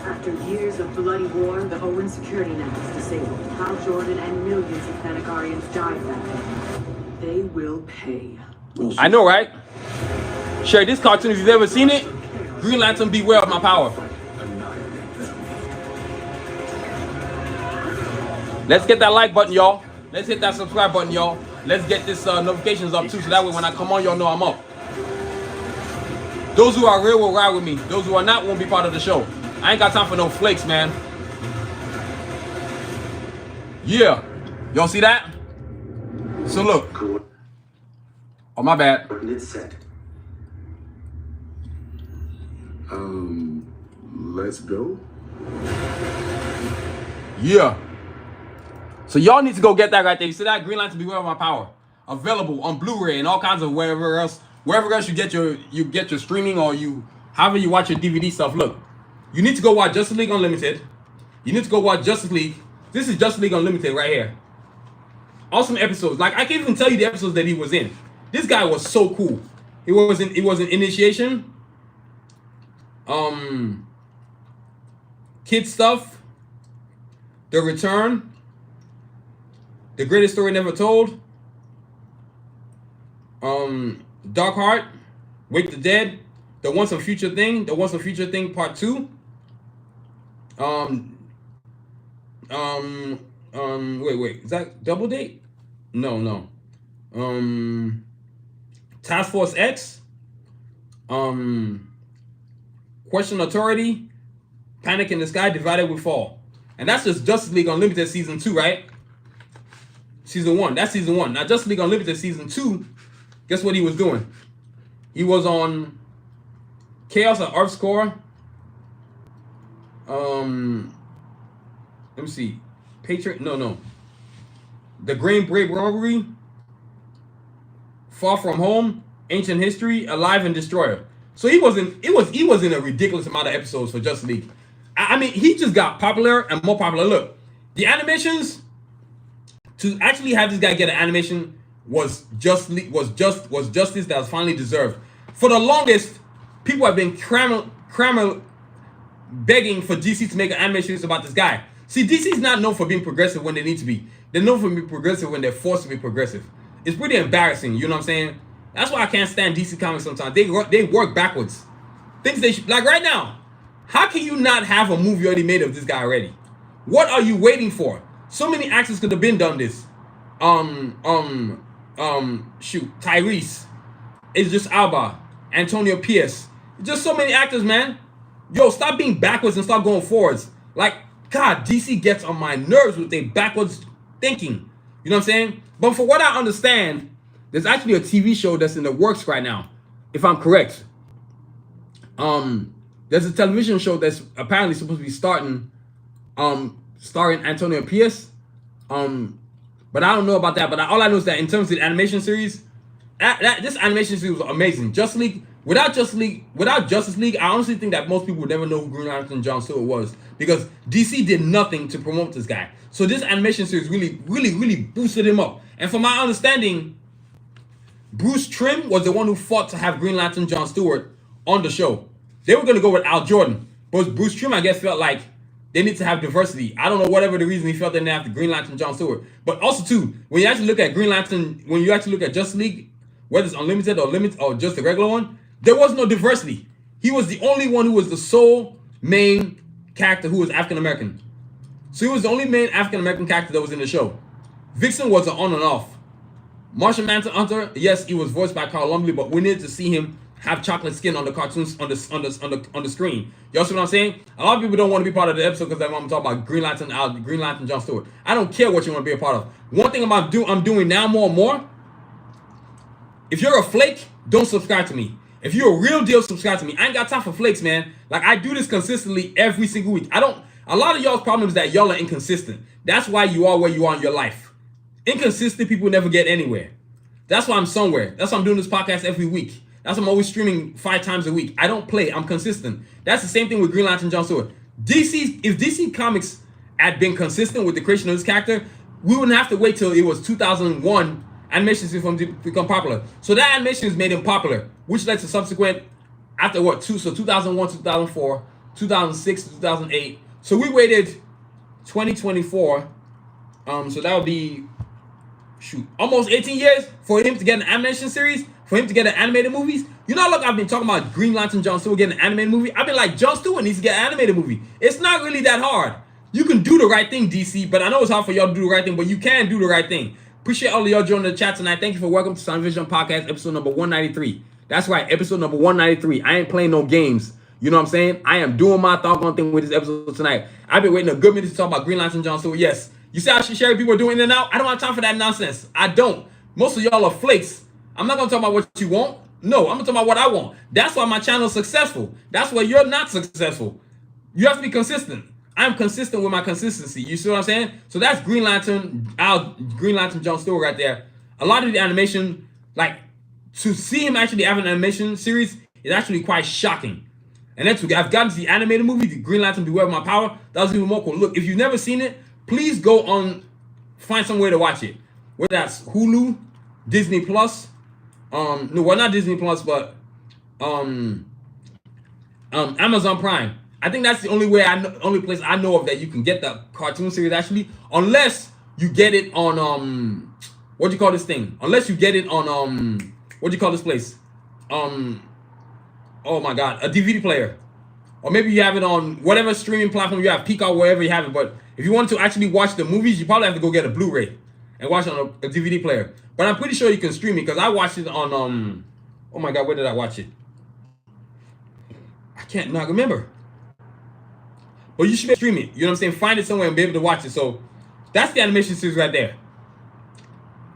After years of bloody war, the Owen security net was disabled. Hal Jordan and millions of Thanagarians died that day. They will pay. I know, right? Share this cartoon if you've ever seen it. Green Lantern Beware of My Power. Let's get that like button, y'all. Let's hit that subscribe button, y'all. Let's get this notifications up too, so that way when I come on, y'all know I'm up. Those who are real will ride with me. Those who are not won't be part of the show. I ain't got time for no flakes, man. Yeah. Y'all see that? So look. Oh, my bad. It's set. Let's go. Yeah. So y'all need to go get that right there. You see that? Green Lantern Beware of My Power. Available on Blu-ray and all kinds of wherever else you get your streaming or however you watch your DVD stuff. Look. You need to go watch Justice League Unlimited. You need to go watch Justice League. This is Justice League Unlimited right here. Awesome episodes. Like I can't even tell you the episodes that he was in. This guy was so cool. He was in Initiation. Kid Stuff. The Return. The Greatest Story Never Told. Dark Heart. Wake the Dead. The Once and Future Thing. The Once and Future Thing Part 2. Wait. Is that Double Date? No. Task Force X. Question Authority. Panic in the Sky, Divided We Fall. And that's just Justice League Unlimited Season 2, right? Season 1. That's Season 1. Now, Justice League Unlimited Season 2, guess what he was doing? He was on Chaos at Earth's Core. Let me see. Patriot? No. The Green Brave Robbery. Far From Home. Ancient History. Alive and Destroyer. So he was in a ridiculous amount of episodes for Justice League. I mean, he just got popular and more popular. Look, the animations to actually have this guy get an animation was justice that was finally deserved. For the longest, people have been begging for DC to make an animation about this guy. See, DC is not known for being progressive when they need to be. They're known for being progressive when they're forced to be progressive. It's pretty embarrassing, you know what I'm saying? That's why I can't stand DC Comics sometimes. They work backwards. Things they should, like right now. How can you not have a movie already made of this guy already? What are you waiting for? So many actors could have been done this. Tyrese, Idris Alba, Antonio Pierce. Just so many actors, man. Yo, stop being backwards and start going forwards. Like, God, DC gets on my nerves with their backwards thinking. You know what I'm saying? But for what I understand, there's actually a TV show that's in the works right now, if I'm correct. There's a television show that's apparently supposed to be starring Antonio Pierce. But I don't know about that. But all I know is that in terms of the animation series, this animation series was amazing. Justice League without Justice League, I honestly think that most people would never know who Green Lantern Jon Stewart was because DC did nothing to promote this guy. So this animation series really boosted him up. And from my understanding, Bruce Trim was the one who fought to have Green Lantern Jon Stewart on the show. They were going to go with Al Jordan, but Bruce Trim, I guess, felt like they need to have diversity. I don't know, whatever the reason he felt they didn't have the Green Lantern Jon Stewart. But also, too, when you actually look at Green Lantern, when you actually look at Justice League, whether it's Unlimited or Limited or just the regular one, there was no diversity. He was the only one who was the sole main character who was African American. So he was the only main African American character that was in the show. Vixen was an on and off. Martian Manhunter, yes, he was voiced by Carl Lumbly, but we needed to see him have chocolate skin on the cartoons on the screen. Y'all see what I'm saying? A lot of people don't want to be part of the episode because they want to talk about Green Lantern Jon Stewart. I don't care what you want to be a part of. One thing I'm doing now more and more. If you're a flake, don't subscribe to me. If you're a real deal, subscribe to me. I ain't got time for flakes, man. Like, I do this consistently every single week. A lot of y'all's problem is that y'all are inconsistent. That's why you are where you are in your life. Inconsistent people never get anywhere. That's why I'm somewhere. That's why I'm doing this podcast every week. That's why I'm always streaming 5 times a week. I don't play. I'm consistent. That's the same thing with Green Lantern Jon Stewart. If DC Comics had been consistent with the creation of this character, we wouldn't have to wait till it was 2001 animation series for him to become popular. So that animation has made him popular, which led to subsequent, after what, 2001, 2004, 2006, 2008. So we waited 2024. So that would be, almost 18 years for him to get an animation series, for him to get an animated movies. You know, look, I've been talking about Green Lantern Jon Stewart getting an animated movie. I've been like, Jon Stewart needs to get an animated movie. It's not really that hard. You can do the right thing, DC, but I know it's hard for y'all to do the right thing, but you can do the right thing. Appreciate all of y'all joining the chat tonight. Thank you for welcome to Sound Vision Podcast, episode number 193. That's right, episode number 193. I ain't playing no games. You know what I'm saying? I am doing my doggone thing with this episode tonight. I've been waiting a good minute to talk about Green Lantern Jon Stewart. Yes. You see how Sherry people are doing it now? I don't have time for that nonsense. I don't. Most of y'all are flakes. I'm not going to talk about what you want. No, I'm going to talk about what I want. That's why my channel is successful. That's why you're not successful. You have to be consistent. I'm consistent with my consistency. You see what I'm saying? So that's Green Lantern Jon Stewart right there. A lot of the animation, like, to see him actually have an animation series is actually quite shocking. And then I've gotten to the animated movie, the Green Lantern Beware of My Power. That was even more cool. Look, if you've never seen it, please go on, find some way to watch it. Whether that's Hulu, Disney Plus, no, well, not Disney Plus, but Amazon Prime. I think that's the only way, only place I know of that you can get the cartoon series actually, unless you get it on what do you call this thing? Unless you get it on what do you call this place? Oh my God, a DVD player, or maybe you have it on whatever streaming platform you have, Peacock, wherever you have it. But if you want to actually watch the movies, you probably have to go get a Blu-ray and watch it on a DVD player. But I'm pretty sure you can stream it because I watched it on oh my God, where did I watch it? I can't not remember. But you should stream it. You know what I'm saying? Find it somewhere and be able to watch it. So that's the animation series right there.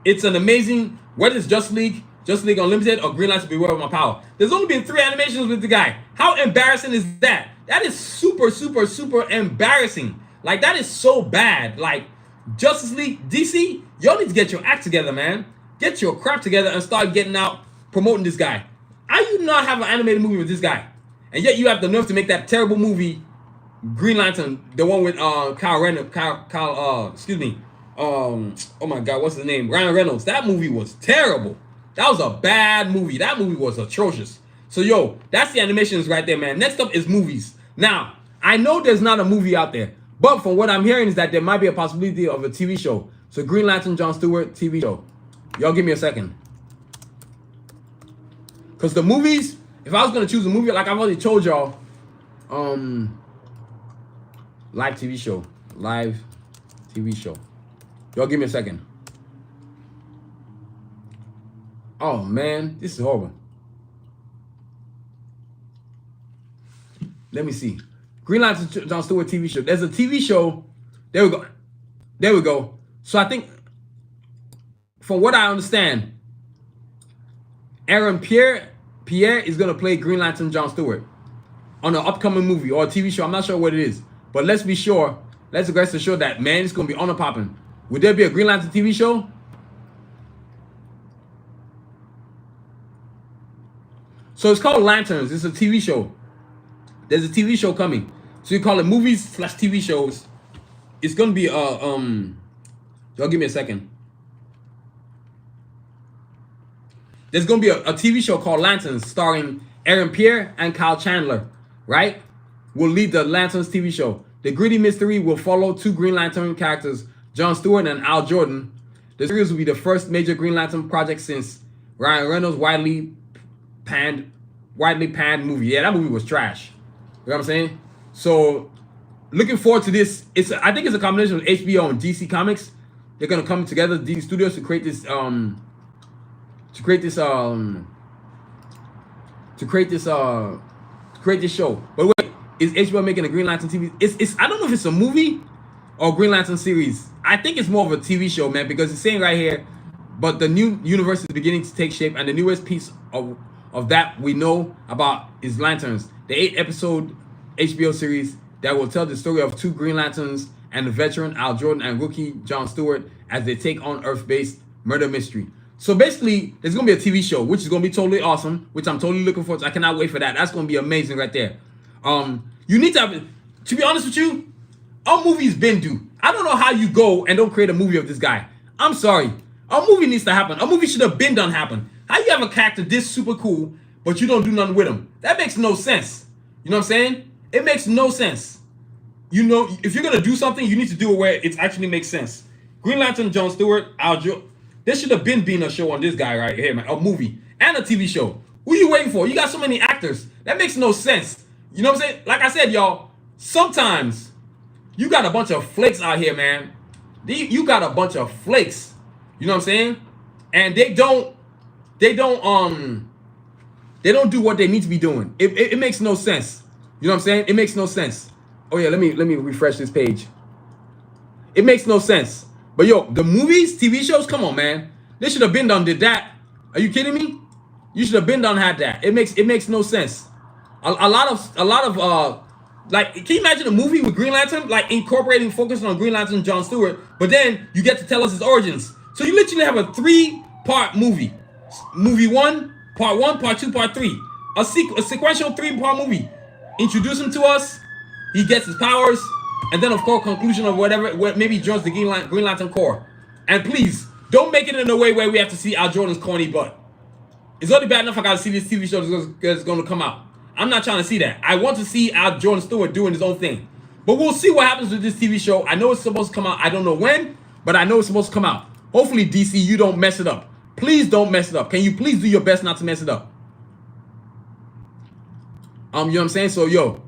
It's an amazing, whether it's Justice League Unlimited, or Green Lantern Beware of My Power. There's only been 3 animations with the guy. How embarrassing is that? That is super embarrassing. Like, that is so bad. Like, Justice League, DC, y'all need to get your act together, man. Get your crap together and start getting out, promoting this guy. How you not have an animated movie with this guy? And yet you have the nerve to make that terrible movie, Green Lantern, the one with oh my God, what's his name? Ryan Reynolds. That movie was terrible. That was a bad movie. That movie was atrocious. So yo, that's the animations right there, man. Next up is movies. Now, I know there's not a movie out there, but from what I'm hearing is that there might be a possibility of a TV show. So Green Lantern Jon Stewart TV show. Y'all give me a second. Because the movies, if I was going to choose a movie, like I've already told y'all, live TV show. Y'all give me a second. Oh man, this is horrible. Let me see. Green Lantern Jon Stewart TV show. There's a TV show. There we go. So I think, from what I understand, Aaron Pierre is gonna play Green Lantern Jon Stewart on an upcoming movie or a TV show. I'm not sure what it is, but let's be sure. Let's rest assured that, man, it's gonna be on and popping. Would there be a Green Lantern TV show? So it's called Lanterns. It's a TV show. There's a TV show coming. So you call it movies / TV shows. It's gonna be y'all give me a second. There's gonna be a TV show called Lanterns starring Aaron Pierre and Kyle Chandler, right? Will lead the Lanterns TV show. The gritty mystery will follow 2 Green Lantern characters, Jon Stewart and Al Jordan. The series will be the first major Green Lantern project since Ryan Reynolds' widely panned movie. Yeah, that movie was trash. You know what I'm saying? So, looking forward to this. I think it's a combination of HBO and DC Comics. They're gonna come together, DC Studios, to create this show. But wait, is HBO making a Green Lantern TV? It's I don't know if it's a movie or Green Lantern series. I think it's more of a TV show, man, because it's saying right here, but the new universe is beginning to take shape, and the newest piece of that we know about is Lanterns, the 8-episode HBO series that will tell the story of 2 Green Lanterns and the veteran Al Jordan and rookie Jon Stewart as they take on Earth-based murder mystery. So basically, there's going to be a TV show, which is going to be totally awesome, which I'm totally looking forward to. I cannot wait for that. That's going to be amazing right there. You need to be honest with you, our movie's been due. I don't know how you go and don't create a movie of this guy. I'm sorry. A movie needs to happen. A movie should have been done happen. How you have a character this super cool, but you don't do nothing with him? That makes no sense. You know what I'm saying? It makes no sense. You know, if you're going to do something, you need to do it where it actually makes sense. Green Lantern, Jon Stewart, Al Jordan. There should have been a show on this guy right here, man. A movie and a TV show. Who are you waiting for? You got so many actors. That makes no sense. You know what I'm saying? Like I said, y'all, sometimes you got a bunch of flakes out here, man. You got a bunch of flakes. You know what I'm saying? And they don't do what they need to be doing. It makes no sense. You know what I'm saying? It makes no sense. Oh yeah, let me refresh this page. It makes no sense. But yo, the movies, TV shows, come on, man. They should have been done did that. Are you kidding me? You should have been done had that. It makes no sense. A lot of like, can you imagine a movie with Green Lantern, like incorporating, focusing on Green Lantern, Jon Stewart, but then you get to tell us his origins. So you literally have a 3-part movie. Movie 1, part 1, part 2, part 3. A sequential 3-part movie. Introduce him to us. He gets his powers. And then, of course, conclusion of whatever, maybe he joins the Green Lantern Corps. And please, don't make it in a way where we have to see Al Jordan's corny butt. It's already bad enough I gotta see this TV show that's gonna come out. I'm not trying to see that. I want to see Al Jon Stewart doing his own thing. But we'll see what happens with this TV show. I know it's supposed to come out. I don't know when, but I know it's supposed to come out. Hopefully, DC, you don't mess it up. Please don't mess it up. Can you please do your best not to mess it up? You know what I'm saying? So, yo.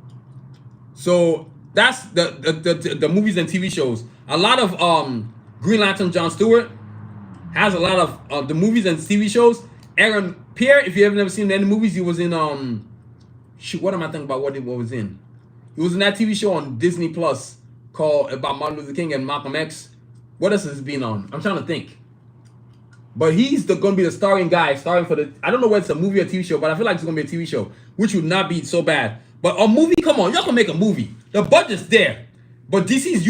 So, that's the movies and TV shows. A lot of Green Lantern Jon Stewart has a lot of the movies and TV shows. Aaron Pierre, if you have never seen any movies, he was in shoot, what am I thinking about what he was in? He was in that TV show on Disney Plus called about Martin Luther King and Malcolm X. What else has he been on? I'm trying to think. But he's going to be the starring guy, starring for the, I don't know whether it's a movie or TV show, but I feel like it's going to be a TV show, which would not be so bad. But a movie, come on, y'all can make a movie. The budget's there. But DC's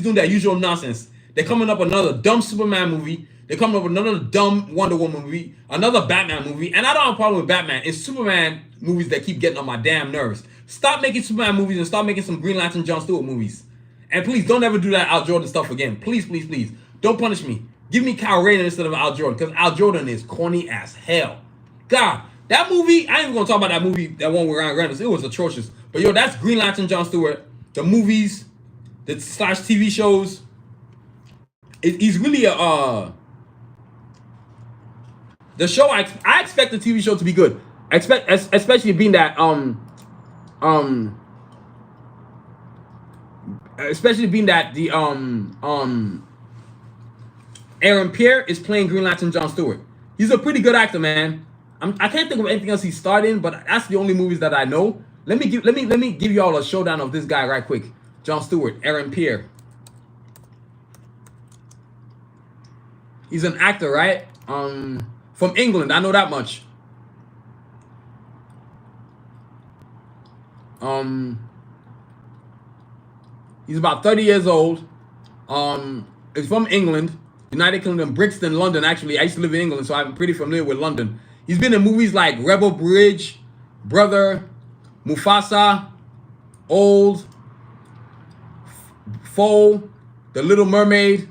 doing that usual nonsense. They're coming up with another dumb Superman movie. They're coming up with another dumb Wonder Woman movie, another Batman movie. And I don't have a problem with Batman. It's Superman movies that keep getting on my damn nerves. Stop making Superman movies and start making some Green Lantern Jon Stewart movies. And please don't ever do that Al Jordan stuff again. Please, please, please. Don't punish me. Give me Kyle Rayner instead of Al Jordan, because Al Jordan is corny as hell. God, that movie, I ain't even gonna talk about that movie, that one with Ryan Reynolds. It was atrocious. But yo, that's Green Lantern Jon Stewart. The movies, the / TV shows. He's really the show. I expect the TV show to be good. Especially being that especially being that the Aaron Pierre is playing Green Lantern Jon Stewart. He's a pretty good actor, man. I can't think of anything else he starred in, but that's the only movies that I know. Let me give you all a showdown of this guy right quick. Jon Stewart, Aaron Pierre. He's an actor, right? From England, I know that much. He's about 30 years old. He's from England, United Kingdom, Brixton, London. Actually, I used to live in England, so I'm pretty familiar with London. He's been in movies like Rebel Bridge, Brother, Mufasa, Old, Foe, The Little Mermaid.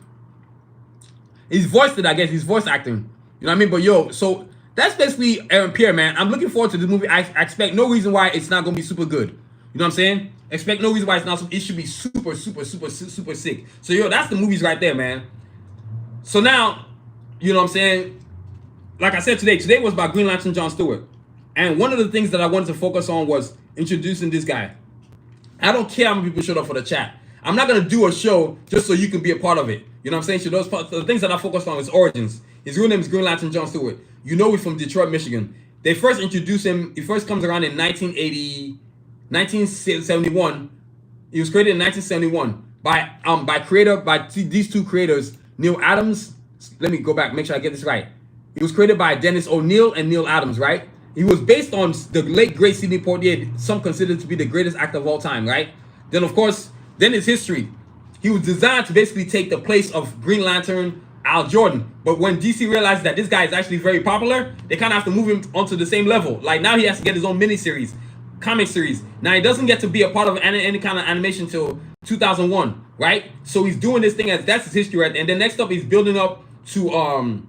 He's voiced it, I guess. He's voice acting. You know what I mean? But yo, so that's basically Aaron Pierre, man. I'm looking forward to this movie. I expect no reason why it's not going to be super good. You know what I'm saying? Expect no reason why it's not. It should be super sick. So yo, that's the movies right there, man. So now, you know what I'm saying? Like I said, today was about Green Lantern Jon Stewart. And one of the things that I wanted to focus on was introducing this guy. I don't care how many people showed up for the chat. I'm not going to do a show just so you can be a part of it. You know what I'm saying? So those the things that I focused on is origins. His real name is Green Lantern Jon Stewart. You know he's from Detroit, Michigan. They first introduced him. He first comes around in 1971. He was created in 1971 by these two creators, Neil Adams. Let me go back, make sure I get this right. He was created by Dennis O'Neil and Neil Adams, right? He was based on the late great Sidney Poitier, some considered to be the greatest actor of all time, right? Then of course, then his history. He was designed to basically take the place of Green Lantern Al Jordan. But when DC realized that this guy is actually very popular, they kind of have to move him onto the same level. Like now he has to get his own miniseries, comic series. Now he doesn't get to be a part of any kind of animation till 2001, right? So he's doing this thing that's his history, right? And then next up he's building up to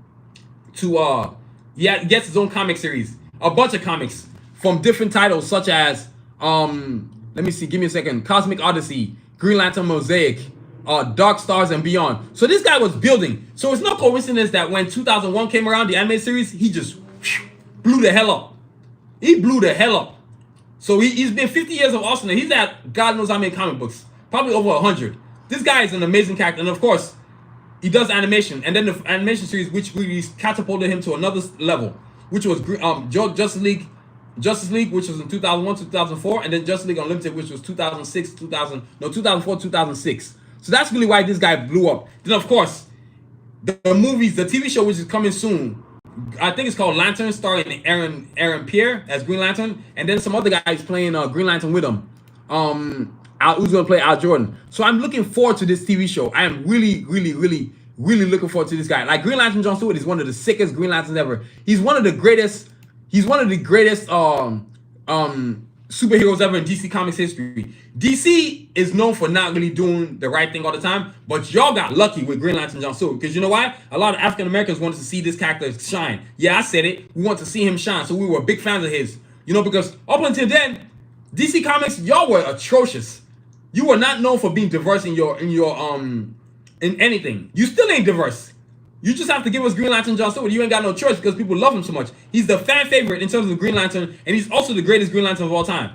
he gets his own comic series, a bunch of comics from different titles such as let me see, give me a second, Cosmic Odyssey, Green Lantern Mosaic, Dark Stars and Beyond. So this guy was building. So it's no coincidence that when 2001 came around, the anime series, he just blew the hell up. He blew the hell up. So he's been 50 years of awesomeness. He's at God knows how many comic books, probably over 100. This guy is an amazing character, and of course, he does animation. And then the animation series, which really catapulted him to another level, which was Justice League, which was in 2001 to 2004, and then Justice League Unlimited, which was 2004, 2006. So that's really why this guy blew up. Then of course, the movies, the TV show which is coming soon, I think it's called Lantern, starring Aaron Pierre as Green Lantern, and then some other guys playing Green Lantern with him. Who's gonna play Al Jordan? So I'm looking forward to this TV show. I am really looking forward to this guy. Like Green Lantern Jon Stewart is one of the sickest Green Lanterns ever. He's one of the greatest superheroes ever in DC Comics history. DC is known for not really doing the right thing all the time, but y'all got lucky with Green Lantern Jon Stewart, because you know why? A lot of African Americans wanted to see this character shine. Yeah, I said it. We want to see him shine, so we were big fans of his. You know, because up until then, DC Comics, y'all were atrocious. You were not known for being diverse in in anything. You still ain't diverse. You just have to give us Green Lantern Jon Stewart. You ain't got no choice because people love him so much. He's the fan favorite in terms of Green Lantern, and he's also the greatest Green Lantern of all time.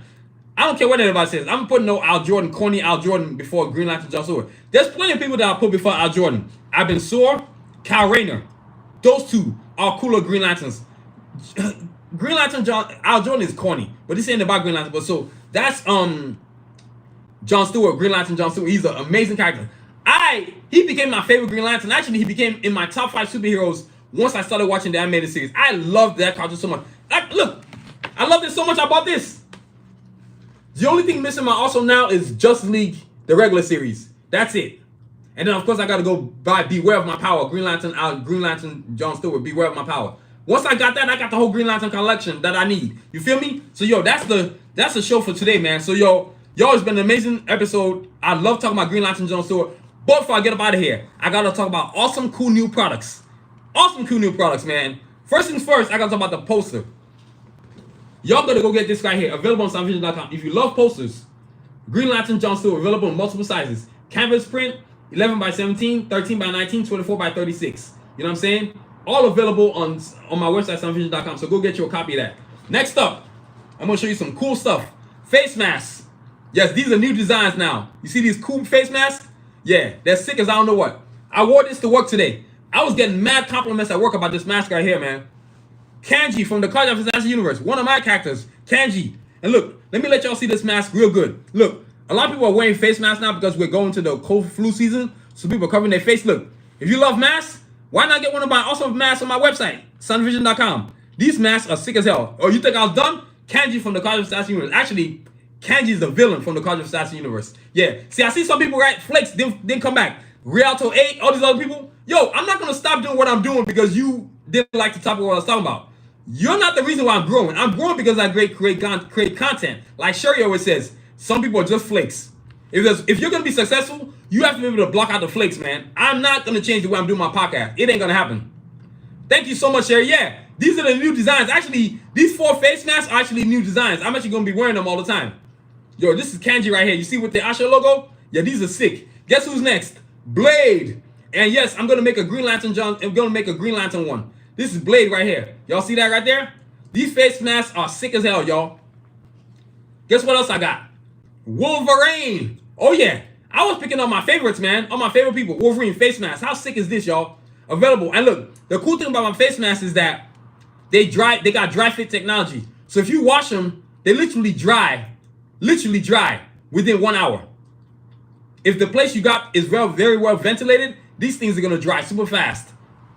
I don't care what anybody says. I'm putting no Al Jordan, corny Al Jordan, before Green Lantern Jon Stewart. There's plenty of people that I put before Al Jordan. Abin Sur, Kyle Rayner. Those two are cooler Green Lanterns. Green Lantern Al Jordan is corny, but this ain't about Green Lantern. But so that's Jon Stewart, Green Lantern Jon Stewart. He's an amazing character. He became my favorite Green Lantern. Actually, he became in my top 5 superheroes once I started watching the animated series. I loved that cartoon so much. Look, I loved it so much I bought this. The only thing missing my also now is Justice League, the regular series. That's it. And then of course I gotta go buy Beware of My Power, Green Lantern Jon Stewart, Beware of My Power. Once I got that, I got the whole Green Lantern collection that I need. You feel me? So yo, that's the show for today, man. So yo, it's been an amazing episode. I love talking about Green Lantern Jon Stewart. But before I get up out of here, I gotta talk about awesome, cool new products. Awesome, cool new products, man. First things first, I gotta talk about the poster. Y'all gotta go get this right here, available on SoundVision.com. If you love posters, Green Lantern Jon Stewart, available in multiple sizes. Canvas print, 11 by 17, 13 by 19, 24 by 36. You know what I'm saying? All available on my website, SoundVision.com. So go get you a copy of that. Next up, I'm gonna show you some cool stuff. Face masks. Yes, these are new designs now. You see these cool face masks? Yeah, they're sick as I don't know what. I wore this to work today. I was getting mad compliments at work about this mask right here, man. Kanji from the College of Assassin Universe, one of my characters, Kanji. And look, let me let y'all see this mask real good. Look, a lot of people are wearing face masks now because we're going to the cold flu season, so people are covering their face. Look, if you love masks, why not get one of my awesome masks on my website, sunvision.com. These masks are sick as hell. Oh, you think I was done? Kanji from the College of Assassin Universe. Actually, Kanji is the villain from the College of Assassin Universe. Yeah. See, I see some people, right? Flakes didn't come back. Rialto 8, all these other people. Yo, I'm not going to stop doing what I'm doing because you didn't like the topic of what I was talking about. You're not the reason why I'm growing. I'm growing because I create content. Like Sherry always says, some people are just flakes. If you're gonna be successful, you have to be able to block out the flakes, man. I'm not gonna change the way I'm doing my podcast. It ain't gonna happen. Thank you so much, Sherry. Yeah, these are the new designs. Actually, these 4 face masks are actually new designs. I'm actually gonna be wearing them all the time. Yo, this is Kanji right here. You see with the Asha logo? Yeah, these are sick. Guess who's next? Blade. And yes, I'm gonna make a Green Lantern I'm gonna make a Green Lantern one. This is Blade right here. Y'all see that right there? These face masks are sick as hell, y'all. Guess what else I got? Wolverine. Oh yeah. I was picking up my favorites, man. All my favorite people. Wolverine face masks. How sick is this, y'all? Available. And look, the cool thing about my face masks is that they got dry fit technology. So if you wash them, they literally dry within 1 hour. If the place you got is very well ventilated, these things are gonna dry super fast.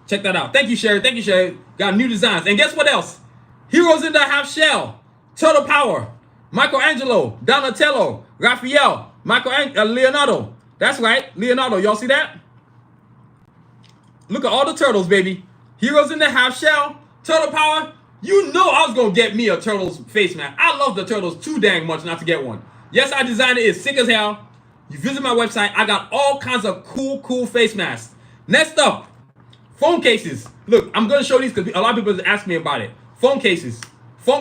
Check that out. Thank you, Sherry. Thank you, Sherry. Got new designs. And guess what else? Heroes in the Half Shell, Turtle Power, Michelangelo, Donatello, Raphael, Leonardo. That's right, Leonardo. Y'all see that? Look at all the turtles, baby. Heroes in the Half Shell, Turtle Power. You know I was gonna get me a turtle's face mask. I love the turtles too dang much not to get one. Yes, I designed it. It's sick as hell. You visit my website. I got all kinds of cool face masks. Next up, phone cases. Look, I'm gonna show these because a lot of people ask me about it. Phone cases. You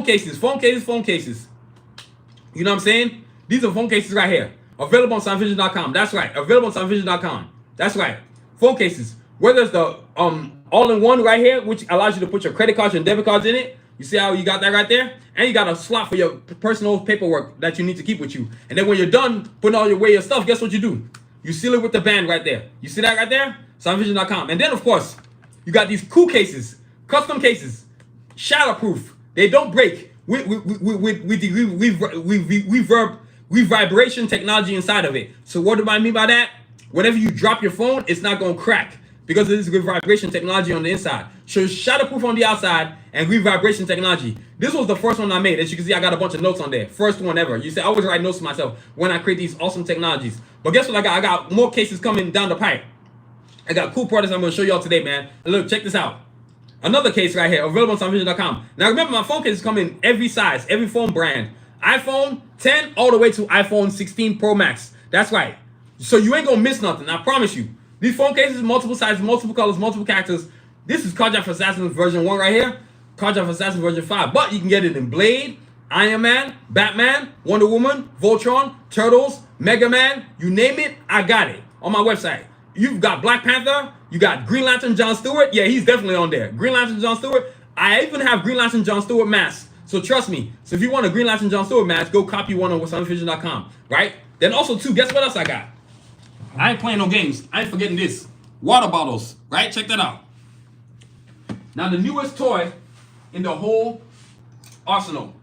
know what I'm saying? These are phone cases right here. Available on soundvision.com. That's right. Available on soundvision.com. That's right. Phone cases. Whether it's the all-in-one right here, which allows you to put your credit cards and debit cards in it. You see how you got that right there? And you got a slot for your personal paperwork that you need to keep with you. And then when you're done putting all your stuff, guess what you do? You seal it with the band right there. You see that right there? Soundvision.com. And then, of course, you got these cool cases, custom cases, shatterproof. They don't break with vibration technology inside of it. So what do I mean by that? Whenever you drop your phone, it's not going to crack because of this good vibration technology on the inside. So shatterproof on the outside and vibration technology. This was the first one I made. As you can see, I got a bunch of notes on there. First one ever. You see, I always write notes to myself when I create these awesome technologies. But guess what I got? I got more cases coming down the pipe. I got cool products I'm going to show y'all today, man. And look, check this out. Another case right here, available on soundvision.com. Now remember, my phone cases come in every size, every phone brand. iPhone 10 all the way to iPhone 16 Pro Max. That's right. So you ain't going to miss nothing, I promise you. These phone cases, multiple sizes, multiple colors, multiple characters. This is Carjack for Assassins version 1 right here. Carjack for Assassins version 5. But you can get it in Blade, Iron Man, Batman, Wonder Woman, Voltron, Turtles, Mega Man. You name it, I got it on my website. You've got Black Panther. You got Green Lantern Jon Stewart. Yeah, he's definitely on there. Green Lantern Jon Stewart. I even have Green Lantern Jon Stewart masks. So trust me. So if you want a Green Lantern Jon Stewart mask, go copy one on soundvision.com. Right? Then also, too, guess what else I got? I ain't playing no games. I ain't forgetting this. Water bottles. Right? Check that out. Now, the newest toy in the whole arsenal.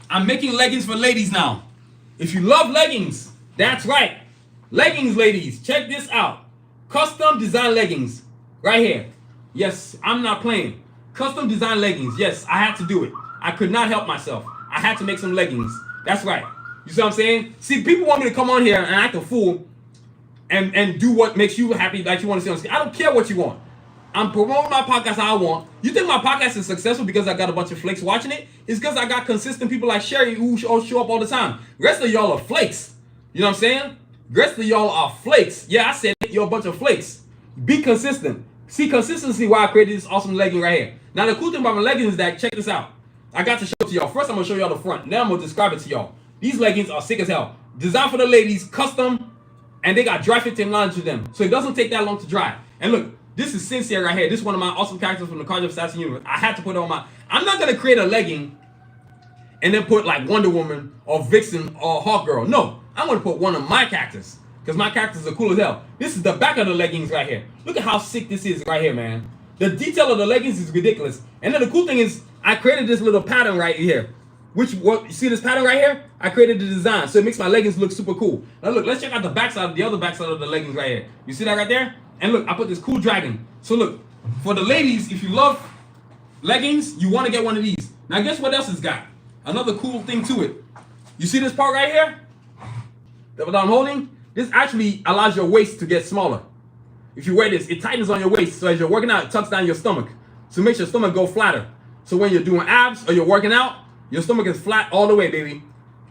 I'm making leggings for ladies now. If you love leggings, that's right. Leggings, ladies. Check this out. Custom design leggings. Right here. Yes, I'm not playing. Custom design leggings. Yes, I had to do it. I could not help myself. I had to make some leggings. That's right. You see what I'm saying? See, people want me to come on here and act a fool and do what makes you happy, like you want to see on screen. I don't care what you want. I'm promoting my podcast how I want. You think my podcast is successful because I got a bunch of flakes watching it? It's because I got consistent people like Sherry who show up all the time. The rest of y'all are flakes. You know what I'm saying? The rest of y'all are flakes. Yeah, I said it. You're a bunch of flakes. Be consistent. See, consistency why I created this awesome legging right here. Now, the cool thing about my leggings is that, check this out. I got to show it to y'all. First, I'm going to show y'all the front. Then I'm going to describe it to y'all. These leggings are sick as hell. Designed for the ladies, custom, and they got dry fit technology to them. So it doesn't take that long to dry. And look, this is Sincere right here. This is one of my awesome characters from the Carjack Assassin universe. I had to put it on my... I'm not going to create a legging and then put like Wonder Woman or Vixen or Hawkgirl. No, I'm going to put one of my characters because my characters are cool as hell. This is the back of the leggings right here. Look at how sick this is right here, man. The detail of the leggings is ridiculous. And then the cool thing is I created this little pattern right here. You see this pattern right here? I created the design, so it makes my leggings look super cool. Now look, let's check out the backside, the other backside of the leggings right here. You see that right there? And look, I put this cool dragon. So look, for the ladies, if you love leggings, you want to get one of these. Now guess what else it's got? Another cool thing to it. You see this part right here? That I'm holding? This actually allows your waist to get smaller. If you wear this, it tightens on your waist, so as you're working out, it tucks down your stomach. So it makes your stomach go flatter. So when you're doing abs or you're working out, your stomach is flat all the way, baby.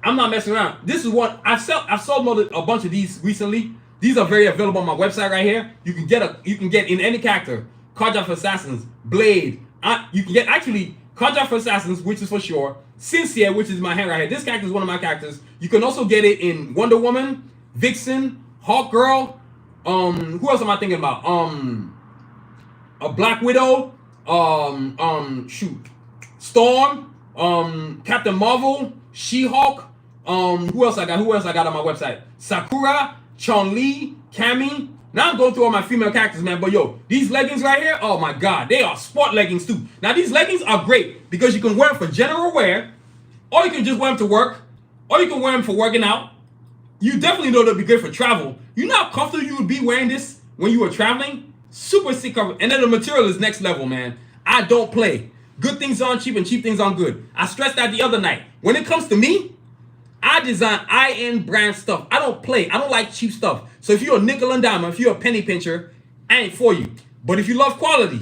I'm not messing around. This is what I've sold a bunch of these recently. These are very available on my website right here. You can get in any character. Carja for Assassins, Blade. You can get actually Carja for Assassins, which is for sure. Sincere, which is my hand right here. This character is one of my characters. You can also get it in Wonder Woman, Vixen, Hawk Girl. Who else am I thinking about? A Black Widow. Storm. Captain Marvel. She-Hulk. Who else I got on my website? Sakura, Chun-Li, Cammy. Now I'm going through all my female characters, man. But yo, these leggings right here, oh my God, they are sport leggings too. Now these leggings are great because you can wear them for general wear, or you can just wear them to work, or you can wear them for working out. You definitely know they'll be good for travel. You know how comfortable you would be wearing this when you were traveling? Super sick cover. And then the material is next level, man. I don't play. Good things aren't cheap and cheap things aren't good. I stressed that the other night. When it comes to me, I design high-end brand stuff. I don't play. I don't like cheap stuff. So if you're a nickel and dime, if you're a penny pincher, I ain't for you. But if you love quality,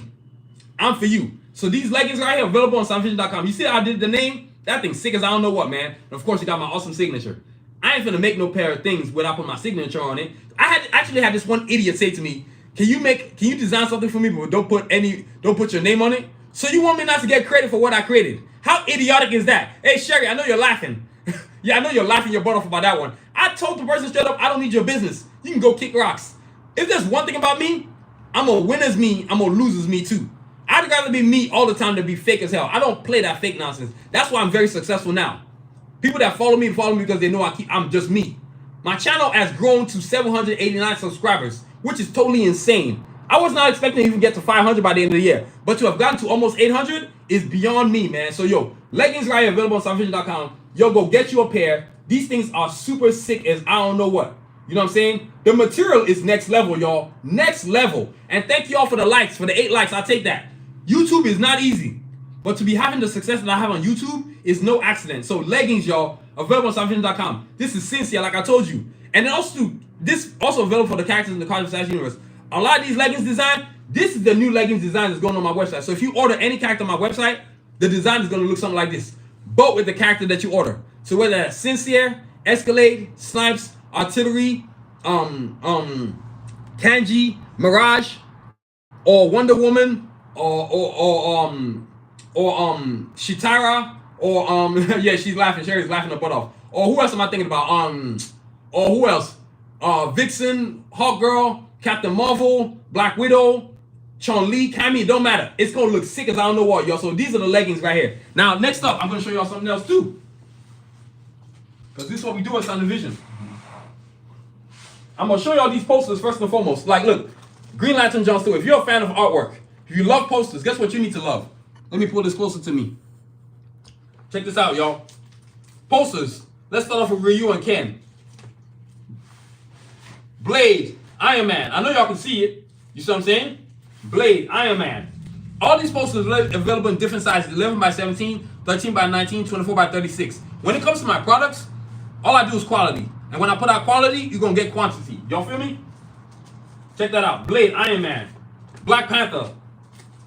I'm for you. So these leggings right here available on SoundVision.com. You see how I did the name? That thing's sick as I don't know what, man. And of course, you got my awesome signature. I ain't finna make no pair of things without putting my signature on it. I actually had this one idiot say to me, can you design something for me, but don't put your name on it? So you want me not to get credit for what I created? How idiotic is that? Hey, Sherry, I know you're laughing. Yeah, I know you're laughing your butt off about that one. I told the person straight up, I don't need your business. You can go kick rocks. If there's one thing about me, I'm a winner's me, I'm a loser's me too. I'd rather be me all the time than be fake as hell. I don't play that fake nonsense. That's why I'm very successful now. People that follow me because they know I'm just me. My channel has grown to 789 subscribers, which is totally insane. I was not expecting to even get to 500 by the end of the year. But to have gotten to almost 800 is beyond me, man. So yo, leggings right here available on SoundVision.com. Yo, go get you a pair. These things are super sick as I don't know what. You know what I'm saying? The material is next level, y'all. Next level. And thank y'all for the likes, for the 8 likes. I'll take that. YouTube is not easy. But to be having the success that I have on YouTube is no accident. So leggings, y'all, available on SoundVision.com. This is sincere, like I told you. And then also, this also available for the characters in the Carja Assassin universe. A lot of these leggings design, this is the new leggings design that's going on my website. So if you order any character on my website, the design is going to look something like this. But with the character that you order. So whether that's Sincere, Escalade, Snipes, Artillery, Kanji, Mirage, or Wonder Woman, or Shitara, or yeah, she's laughing. Sherry's laughing her butt off. Or who else am I thinking about? Or who else? Vixen, Hawk Girl, Captain Marvel, Black Widow, Chun-Li, Cammy, it don't matter. It's gonna look sick as I don't know what, y'all. So these are the leggings right here. Now, next up, I'm gonna show y'all something else too. Because this is what we do at Sound Vision. I'm gonna show y'all these posters first and foremost. Like, look, Green Lantern Jon Stewart. If you're a fan of artwork, if you love posters, guess what you need to love? Let me pull this closer to me. Check this out, y'all. Posters. Let's start off with Ryu and Ken. Blade, Iron Man. I know y'all can see it. You see what I'm saying? Blade, Iron Man. All these posters are available in different sizes. 11 by 17, 13 by 19, 24 by 36. When it comes to my products, all I do is quality. And when I put out quality, you're going to get quantity. Y'all feel me? Check that out. Blade, Iron Man. Black Panther.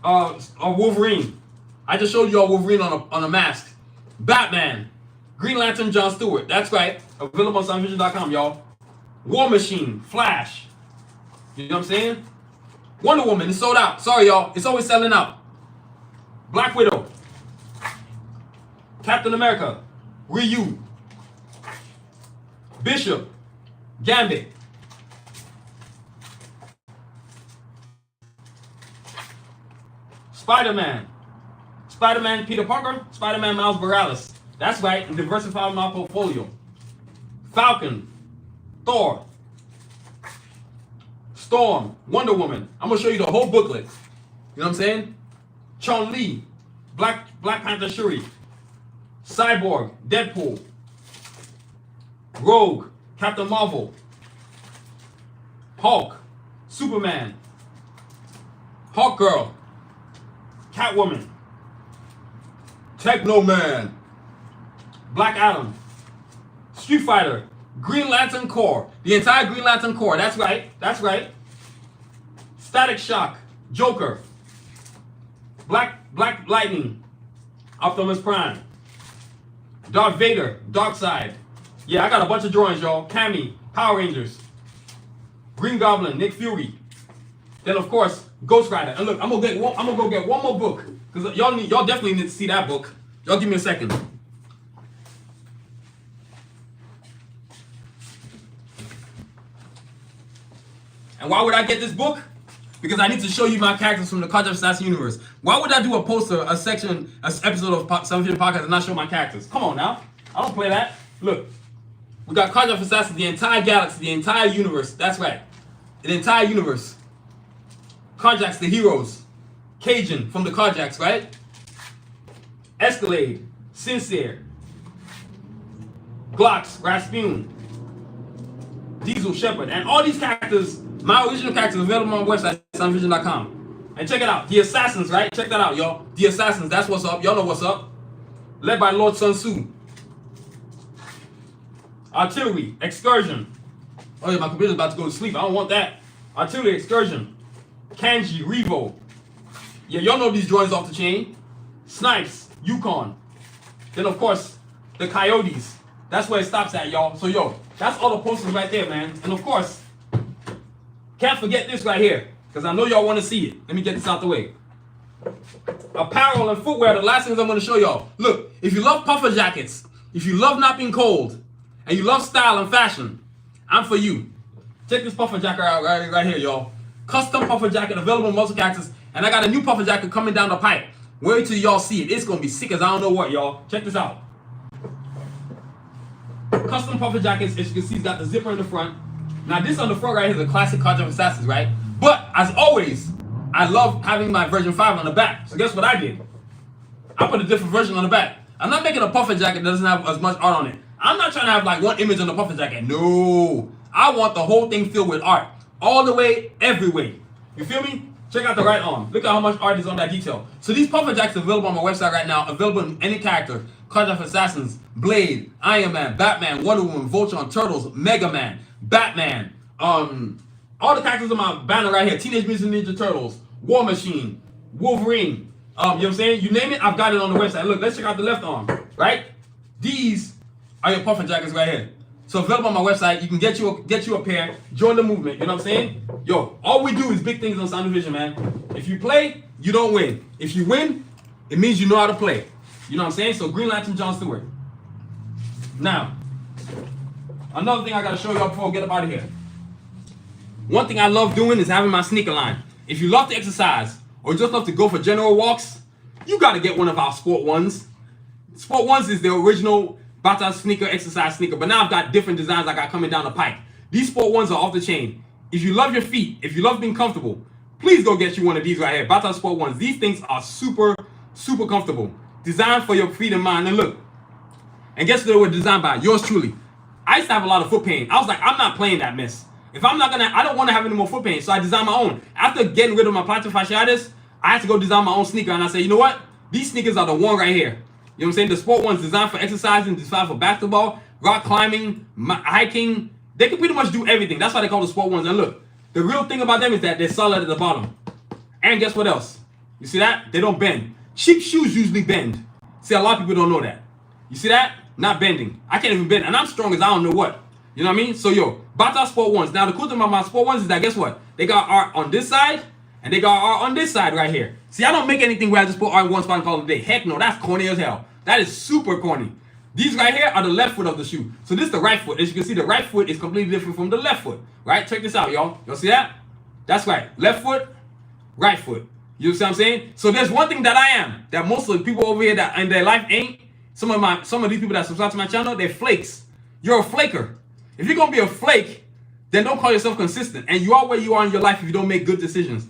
Wolverine. I just showed y'all Wolverine on a mask. Batman. Green Lantern Jon Stewart. That's right. Available on SoundVision.com, y'all. War Machine. Flash. You know what I'm saying? Wonder Woman is sold out. Sorry, y'all. It's always selling out. Black Widow. Captain America. Ryu. Bishop. Gambit. Spider-Man. Spider-Man Peter Parker. Spider-Man Miles Morales. That's right. And diversify my portfolio. Falcon. Thor. Storm, Wonder Woman. I'm gonna show you the whole booklet. You know what I'm saying? Chun-Li, Black Panther Shuri, Cyborg, Deadpool, Rogue, Captain Marvel, Hulk, Superman, Hawk Girl, Catwoman, Techno Man, Black Adam, Street Fighter, Green Lantern Corps, the entire Green Lantern Corps. That's right. That's right. Static Shock, Joker, Black Lightning, Optimus Prime, Darth Vader, Darkseid. Yeah, I got a bunch of drawings, y'all. Cammy, Power Rangers, Green Goblin, Nick Fury. Then of course, Ghost Rider. And look, I'm gonna go get one more book because y'all definitely need to see that book. Y'all give me a second. And why would I get this book? Because I need to show you my characters from the Cards of Assassin universe. Why would I do a poster, a section, an episode of Seven Vision Podcast and not show my characters? Come on now. I don't play that. Look, we got Cards of Assassin, the entire galaxy, the entire universe. That's right. The entire universe. Carjacks, the heroes. Cajun from the Carjacks, right? Escalade, Sincere, Glocks, Rasputin, Diesel, Shepard, and all these characters, my original characters, available on my website, sunvision.com. And check it out, the Assassins, right? Check that out, y'all. The Assassins, that's what's up. Y'all know what's up. Led by Lord Sun Tzu. Artillery, Excursion. Oh yeah, my computer's about to go to sleep. I don't want that. Artillery, Excursion. Kanji, Revo. Yeah, y'all know these drawings off the chain. Snipes, Yukon. Then of course, the Coyotes. That's where it stops at, y'all. So yo, that's all the posters right there, man. And of course, can't forget this right here, because I know y'all want to see it. Let me get this out the way. Apparel and footwear, the last things I'm going to show y'all. Look, if you love puffer jackets, if you love not being cold, and you love style and fashion, I'm for you. Check this puffer jacket out right here, y'all. Custom puffer jacket available in multiple characters, and I got a new puffer jacket coming down the pipe. Wait till y'all see it. It's going to be sick as I don't know what, y'all. Check this out. Custom puffer jackets, as you can see, it's got the zipper in the front. Now this on the front right here is a classic Cards of Assassins, right? But as always, I love having my version 5 on the back. So guess what I did? I put a different version on the back. I'm not making a puffer jacket that doesn't have as much art on it. I'm not trying to have like one image on the puffer jacket. No. I want the whole thing filled with art. All the way, every way. You feel me? Check out the right arm. Look at how much art is on that detail. So these puffer jackets are available on my website right now. Available in any character. Cards of Assassins, Blade, Iron Man, Batman, Wonder Woman, Voltron, Turtles, Mega Man, Batman, all the characters on my banner right here. Teenage Mutant Ninja Turtles, War Machine, Wolverine. You know what I'm saying? You name it, I've got it on the website. Look, let's check out the left arm, right? These are your puffer jackets right here. So available on my website, you can get you a pair, join the movement, you know what I'm saying? Yo, all we do is big things on Sound Vision, man. If you play, you don't win. If you win, it means you know how to play. You know what I'm saying? So Green Lantern, Jon Stewart. Now, another thing I gotta show y'all before we get up out of here. One thing I love doing is having my sneaker line. If you love to exercise or just love to go for general walks, you gotta get one of our Sport Ones. Sport Ones is the original Bata sneaker, exercise sneaker, but now I've got different designs I got coming down the pipe. These Sport Ones are off the chain. If you love your feet, if you love being comfortable, please go get you one of these right here, Bata Sport Ones. These things are super, super comfortable. Designed for your feet and mind. And look, and guess what they were designed by? Yours truly. I used to have a lot of foot pain. I was like, I'm not playing that mess. If I'm not gonna, I don't want to have any more foot pain. So I designed my own. After getting rid of my plantar fasciitis, I had to go design my own sneaker. And I said, you know what? These sneakers are the one right here. You know what I'm saying? The Sport Ones designed for exercising, designed for basketball, rock climbing, hiking. They can pretty much do everything. That's why they call the Sport Ones. And look, the real thing about them is that they're solid at the bottom. And guess what else? You see that? They don't bend. Cheap shoes usually bend. See, a lot of people don't know that. You see that? Not bending. I can't even bend. And I'm strong as I don't know what. You know what I mean? So, yo, Bata Sport Ones. Now, the cool thing about my Sport Ones is that, guess what? They got art on this side, and they got art on this side right here. See, I don't make anything where I just put art in one spot and call it a day. Heck no, that's corny as hell. That is super corny. These right here are the left foot of the shoe. So this is the right foot. As you can see, the right foot is completely different from the left foot. Right? Check this out, y'all. Y'all see that? That's right. Left foot, right foot. You see what I'm saying? So there's one thing that I am, that most of the people over here that in their life ain't. Some of these people that subscribe to my channel, they're flakes. You're a flaker. If you're gonna be a flake, then don't call yourself consistent. And you are where you are in your life if you don't make good decisions.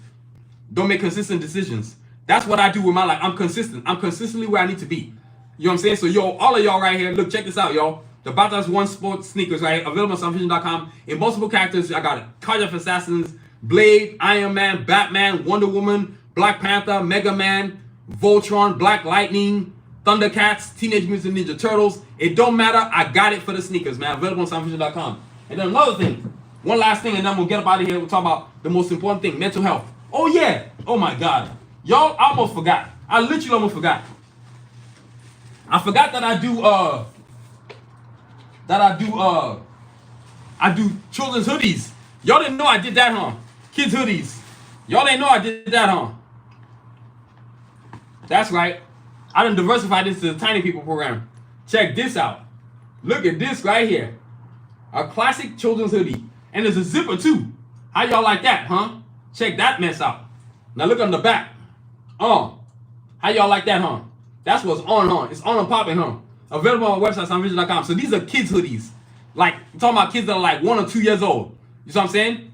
Don't make consistent decisions. That's what I do with my life. I'm consistent. I'm consistently where I need to be. You know what I'm saying? So yo, all of y'all right here, look, check this out, y'all. The Batas One Sport sneakers right here, available on sunvision.com in multiple characters. I got it. Cards of Assassins, Blade, Iron Man, Batman, Wonder Woman, Black Panther, Mega Man, Voltron, Black Lightning, Thundercats, Teenage Mutant Ninja Turtles. It don't matter. I got it for the sneakers, man. Available on sunvision.com. And then another thing, one last thing, and then we'll get up out of here. We'll talk about the most important thing, mental health. Oh, yeah. Oh, my God. Y'all almost forgot. I literally almost forgot. I forgot that I do children's hoodies. Y'all didn't know I did that, huh? Kids hoodies. Y'all didn't know I did that, huh? That's right. I done diversified this to the Tiny People program. Check this out. Look at this right here. A classic children's hoodie. And there's a zipper too. How y'all like that, huh? Check that mess out. Now look on the back. How y'all like that, huh? That's what's on, huh? It's on and popping, huh? Available on our website, sunvision.com. So these are kids hoodies. Like, I'm talking about kids that are like 1 or 2 years old. You see what I'm saying?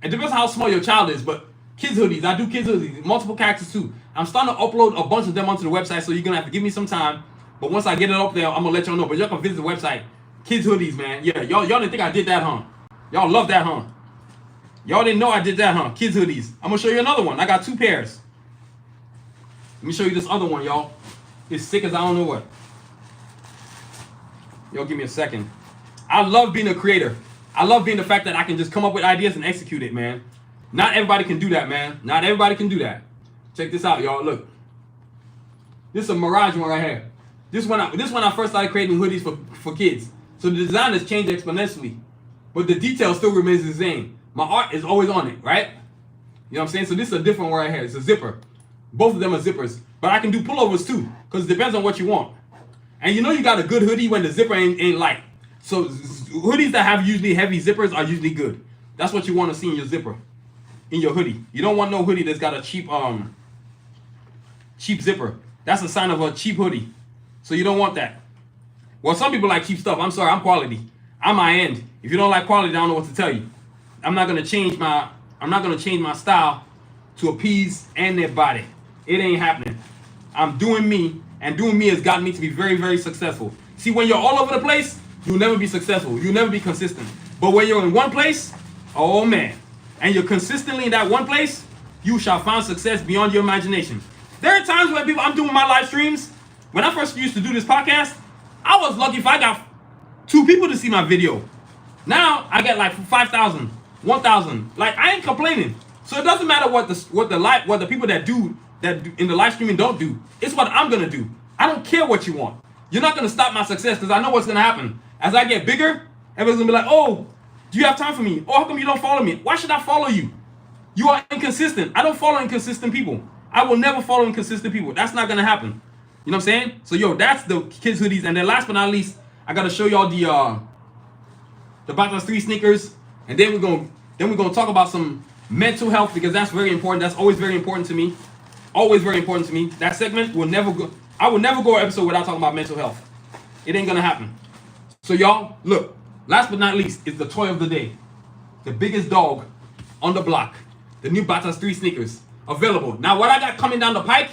It depends how small your child is, but kids hoodies. I do kids hoodies. Multiple characters too. I'm starting to upload a bunch of them onto the website, so you're going to have to give me some time. But once I get it up there, I'm going to let y'all know. But y'all can visit the website. Kids hoodies, man. Yeah, y'all didn't think I did that, huh? Y'all love that, huh? Y'all didn't know I did that, huh? Kids hoodies. I'm going to show you another one. I got 2 pairs. Let me show you this other one, y'all. It's sick as I don't know what. Yo, give me a second. I love being a creator. I love being the fact that I can just come up with ideas and execute it, man. Not everybody can do that, man. Not everybody can do that. Check this out, y'all. Look. This is a Mirage one right here. This when I first started creating hoodies for kids. So the design has changed exponentially. But the detail still remains the same. My art is always on it, right? You know what I'm saying? So this is a different one right here. It's a zipper. Both of them are zippers. But I can do pullovers too. Because it depends on what you want. And you know you got a good hoodie when the zipper ain't light. So hoodies that have usually heavy zippers are usually good. That's what you want to see in your zipper. In your hoodie. You don't want no hoodie that's got a cheap zipper. That's a sign of a cheap hoodie. So you don't want that. Well, some people like cheap stuff. I'm sorry, I'm quality. I'm my end. If you don't like quality, I don't know what to tell you. I'm not gonna change my style to appease anybody. It ain't happening. I'm doing me, and doing me has gotten me to be very, very successful. See, when you're all over the place, you'll never be successful. You'll never be consistent. But when you're in one place, oh man, and you're consistently in that one place, you shall find success beyond your imagination. There are times when I'm doing my live streams. When I first used to do this podcast, I was lucky if I got 2 people to see my video. Now I get like 5,000, 1,000. Like, I ain't complaining. So it doesn't matter what the people that do in the live streaming don't do. It's what I'm gonna do. I don't care what you want. You're not gonna stop my success because I know what's gonna happen. As I get bigger, everyone's gonna be like, oh, do you have time for me? Oh, how come you don't follow me? Why should I follow you? You are inconsistent. I don't follow inconsistent people. I will never follow inconsistent people. That's not gonna happen. You know what I'm saying? So yo, that's the kids hoodies. And then last but not least, I gotta show y'all the Batas 3 sneakers. And then we're gonna talk about some mental health, because that's very important. That's always very important to me. Always very important to me. That segment will never go. I will never go an episode without talking about mental health. It ain't gonna happen. So y'all, look. Last but not least is the toy of the day. The biggest dog on the block. The new Batas 3 sneakers. Available. Now what I got coming down the pike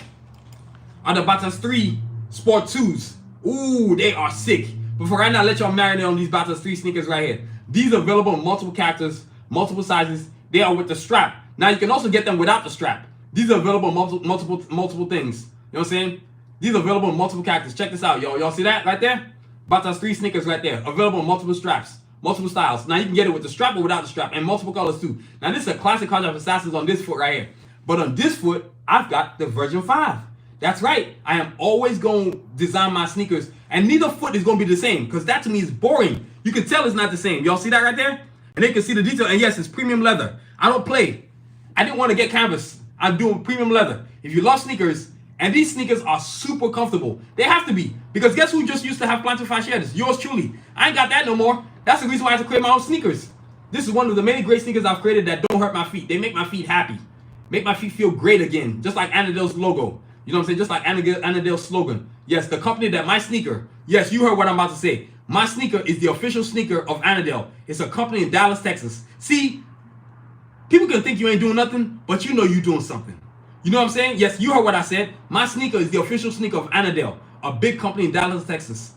are the Batas 3 Sport 2s. Ooh, they are sick. But for right now, let y'all marinate on these Batas 3 sneakers right here. These are available in multiple characters, multiple sizes. They are with the strap. Now you can also get them without the strap. These are available in multiple things. You know what I'm saying? These are available in multiple characters. Check this out, y'all. Y'all see that right there? Batas 3 sneakers right there. Available in multiple straps, multiple styles. Now you can get it with the strap or without the strap, and multiple colors too. Now this is a classic College of Assassins on this foot right here. But on this foot, I've got the Version 5. That's right. I am always going to design my sneakers, and neither foot is going to be the same, because that to me is boring. You can tell it's not the same. Y'all see that right there? And they can see the detail. And yes, it's premium leather. I don't play. I didn't want to get canvas. I'm doing premium leather. If you love sneakers, and these sneakers are super comfortable. They have to be. Because guess who just used to have plantar fasciitis? Yours truly. I ain't got that no more. That's the reason why I have to create my own sneakers. This is one of the many great sneakers I've created that don't hurt my feet. They make my feet happy. Make my feet feel great again. Just like Annandale's logo. You know what I'm saying? Just like Annandale's slogan. Yes, the company that my sneaker. Yes, you heard what I'm about to say. My sneaker is the official sneaker of Annandale. It's a company in Dallas, Texas. See, people can think you ain't doing nothing, but you know you doing something. You know what I'm saying? Yes, you heard what I said. My sneaker is the official sneaker of Annandale, a big company in Dallas, Texas.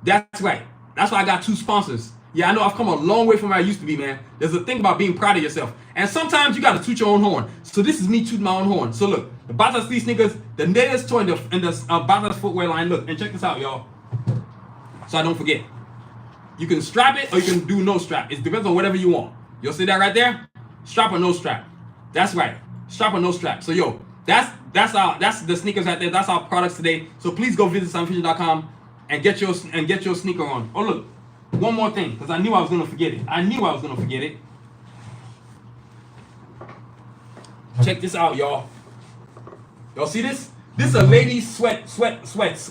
That's right. That's why I got 2 sponsors. Yeah, I know I've come a long way from where I used to be, man. There's a thing about being proud of yourself. And sometimes you got to toot your own horn. So this is me tooting my own horn. So look, the Batas 3 sneakers, the latest toy in the Batas footwear line. Look, and check this out, y'all. So I don't forget. You can strap it or you can do no strap. It depends on whatever you want. You'll see that right there? Strap or no strap. That's right. Strap or no strap. So yo, that's that's the sneakers right there. That's our products today. So please go visit sunfusion.com and get your sneaker on. Oh look, one more thing, because I knew I was gonna forget it. Check this out, y'all. Y'all see this? This is a ladies sweats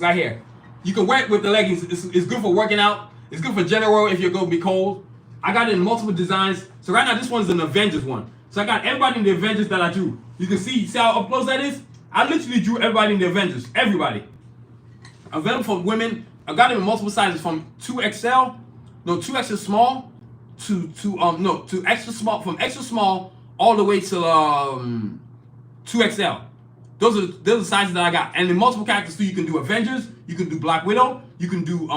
right here. You can wear it with the leggings. It's good for working out. It's good for general if you're gonna be cold. I got it in multiple designs. So right now this one's an Avengers one. So I got everybody in the Avengers that I drew. You can see how up close that is? I literally drew everybody in the Avengers. Everybody. Available for women. I got it in multiple sizes from 2XL, no 2X small to extra small, from extra small all the way to 2XL. Those are the sizes that I got. And in multiple characters too, you can do Avengers, you can do Black Widow, you can do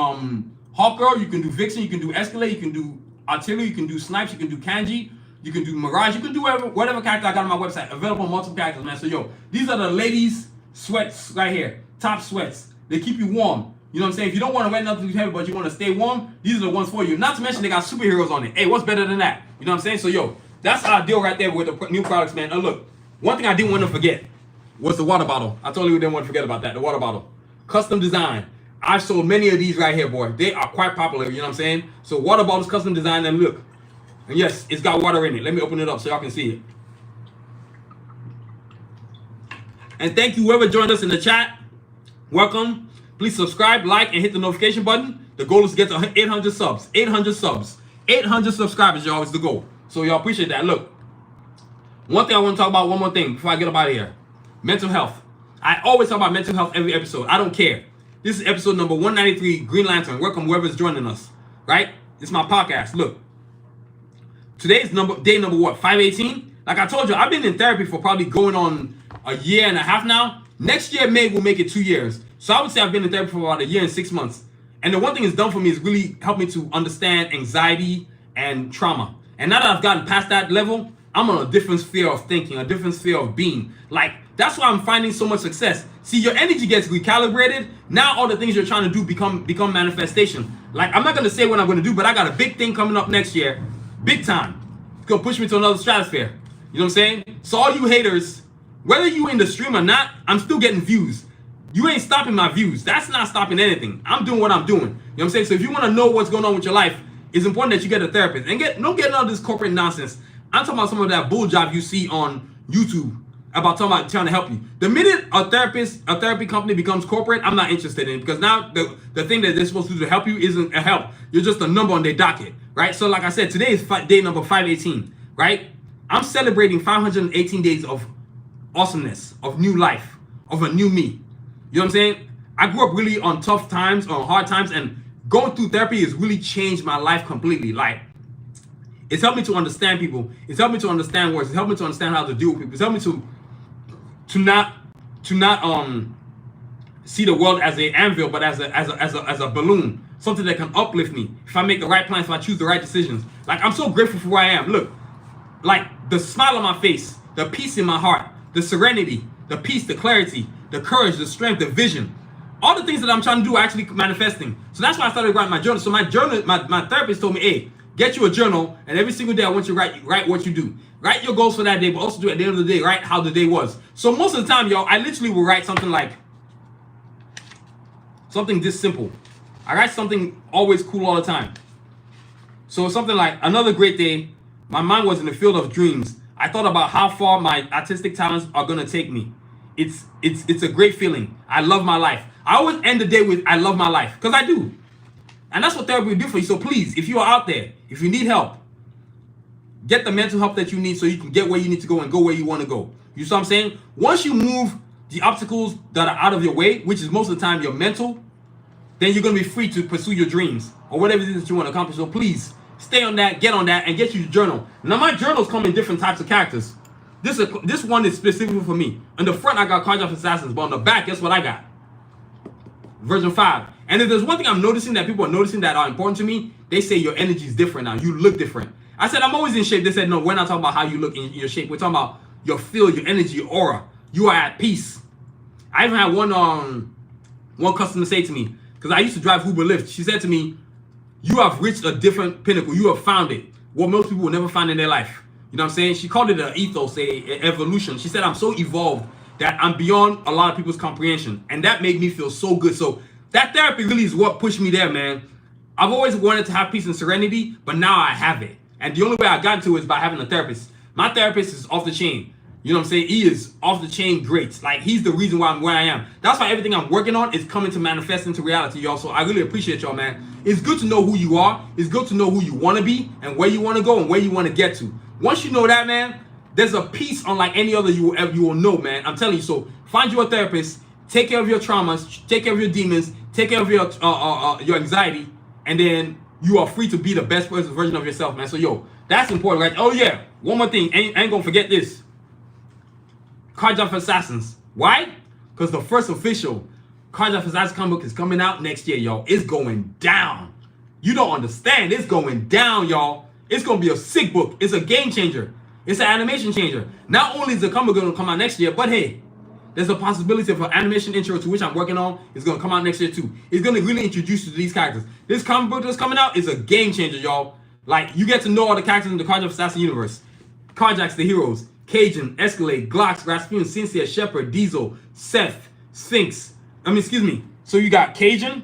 Hawkgirl, you can do Vixen, you can do Escalade, you can do Artillery, you can do Snipes, you can do Kanji, you can do Mirage, you can do whatever character I got on my website. Available multiple characters, man. So yo, these are the ladies sweats right here. Top sweats. They keep you warm. You know what I'm saying? If you don't want to wear nothing too heavy, but you want to stay warm, these are the ones for you. Not to mention they got superheroes on it. Hey, what's better than that? You know what I'm saying? So yo, that's our deal right there with the new products, man. And look, one thing I didn't want to forget was the water bottle. I totally didn't want to forget about that. The water bottle. Custom design. I've sold many of these right here, boy. They are quite popular, you know what I'm saying? So water bottles, custom design, and look. And yes, it's got water in it. Let me open it up so y'all can see it. And thank you whoever joined us in the chat. Welcome. Please subscribe, like, and hit the notification button. The goal is to get to 800 subs. 800 subs. 800 subscribers, y'all, is the goal. So y'all appreciate that. Look. One thing I want to talk about, one more thing before I get up out of here. Mental health. I always talk about mental health every episode. I don't care. This is episode number 193, Green Lantern. Welcome whoever's joining us. Right? It's my podcast. Look. Today's day number what? 518? Like I told you, I've been in therapy for probably going on a year and a half now. Next year, May will make it 2 years. So I would say I've been in therapy for about a year and 6 months. And the one thing it's done for me is really helped me to understand anxiety and trauma. And now that I've gotten past that level, I'm on a different sphere of thinking, a different sphere of being. Like, that's why I'm finding so much success. See, your energy gets recalibrated. Now all the things you're trying to do become manifestation. Like, I'm not going to say what I'm going to do, but I got a big thing coming up next year. Big time. It's going to push me to another stratosphere. You know what I'm saying? So all you haters, whether you in the stream or not, I'm still getting views. You ain't stopping my views. That's not stopping anything. I'm doing what I'm doing. You know what I'm saying? So if you want to know what's going on with your life, it's important that you get a therapist. And don't get none of this corporate nonsense. I'm talking about some of that bull job you see on YouTube about trying to help you. The minute a therapy company becomes corporate, I'm not interested in it, because now the thing that they're supposed to do to help you isn't a help. You're just a number on their docket, right? So like I said, today is day number 518, right? I'm celebrating 518 days of awesomeness, of new life, of a new me. You know what I'm saying? I grew up really on tough times, on hard times, and going through therapy has really changed my life completely. Like, it's helped me to understand people. It's helped me to understand words. It's helped me to understand how to deal with people. It's helped me to not see the world as an anvil, but as a balloon, something that can uplift me if I make the right plans, if I choose the right decisions. Like, I'm so grateful for where I am. Look, like the smile on my face, the peace in my heart, the serenity, the peace, the clarity, the courage, the strength, the vision. All the things that I'm trying to do are actually manifesting. So that's why I started writing my journal. So my therapist told me, hey, get you a journal, and every single day I want you to write what you do. Write your goals for that day, but also do at the end of the day, write how the day was. So most of the time, y'all, I literally will write something this simple. I write something always cool all the time. So something like, another great day, my mind was in the field of dreams. I thought about how far my artistic talents are gonna take me. It's a great feeling. I love my life. I always end the day with, I love my life, because I do. And that's what therapy will do for you. So please, if you are out there, if you need help, get the mental help that you need so you can get where you need to go and go where you want to go. You see what I'm saying? Once you move the obstacles that are out of your way, which is most of the time your mental, then you're going to be free to pursue your dreams or whatever it is that you want to accomplish. So please, stay on that, get on that, and get you a journal. Now, my journals come in different types of characters. This one is specifically for me. On the front, I got Cards of Assassins, but on the back, guess what I got? Version 5. And if there's one thing I'm noticing that people are noticing that are important to me, they say your energy is different now. You look different. I said, I'm always in shape. They said, no, we're not talking about how you look in your shape. We're talking about your feel, your energy, your aura. You are at peace. I even had one customer say to me, because I used to drive Uber Lyft. She said to me, you have reached a different pinnacle. You have found it. What most people will never find in their life. You know what I'm saying? She called it an ethos, an evolution. She said, I'm so evolved that I'm beyond a lot of people's comprehension. And that made me feel so good. So that therapy really is what pushed me there, man. I've always wanted to have peace and serenity, but now I have it. And the only way I got to it is by having a therapist. My therapist is off the chain. You know what I'm saying? He is off the chain great. Like, he's the reason why I'm where I am. That's why everything I'm working on is coming to manifest into reality, y'all. So I really appreciate y'all, man. It's good to know who you are. It's good to know who you want to be and where you want to go and where you want to get to. Once you know that, man, there's a peace unlike any other you will know, man. I'm telling you. So find you a therapist. Take care of your traumas. Take care of your demons. Take care of your anxiety. And then you are free to be the best version of yourself, man. So, yo, that's important, right? Oh, yeah. One more thing. Ain't gonna forget this. Cards for Assassins. Why? Because the first official Cards for Assassins comic book is coming out next year, y'all. It's going down. You don't understand. It's going down, y'all. It's going to be a sick book. It's a game changer. It's an animation changer. Not only is the comic book going to come out next year, but hey, there's a possibility of an animation intro to which I'm working on. It's going to come out next year too. It's going to really introduce you to these characters. This comic book that's coming out is a game changer, y'all. Like, you get to know all the characters in the Cards of Assassin universe. Carjacks, the heroes. Cajun, Escalade, Glocks, Rasputin, Sincere, Shepard, Diesel, Seth, Sphinx. So you got Cajun,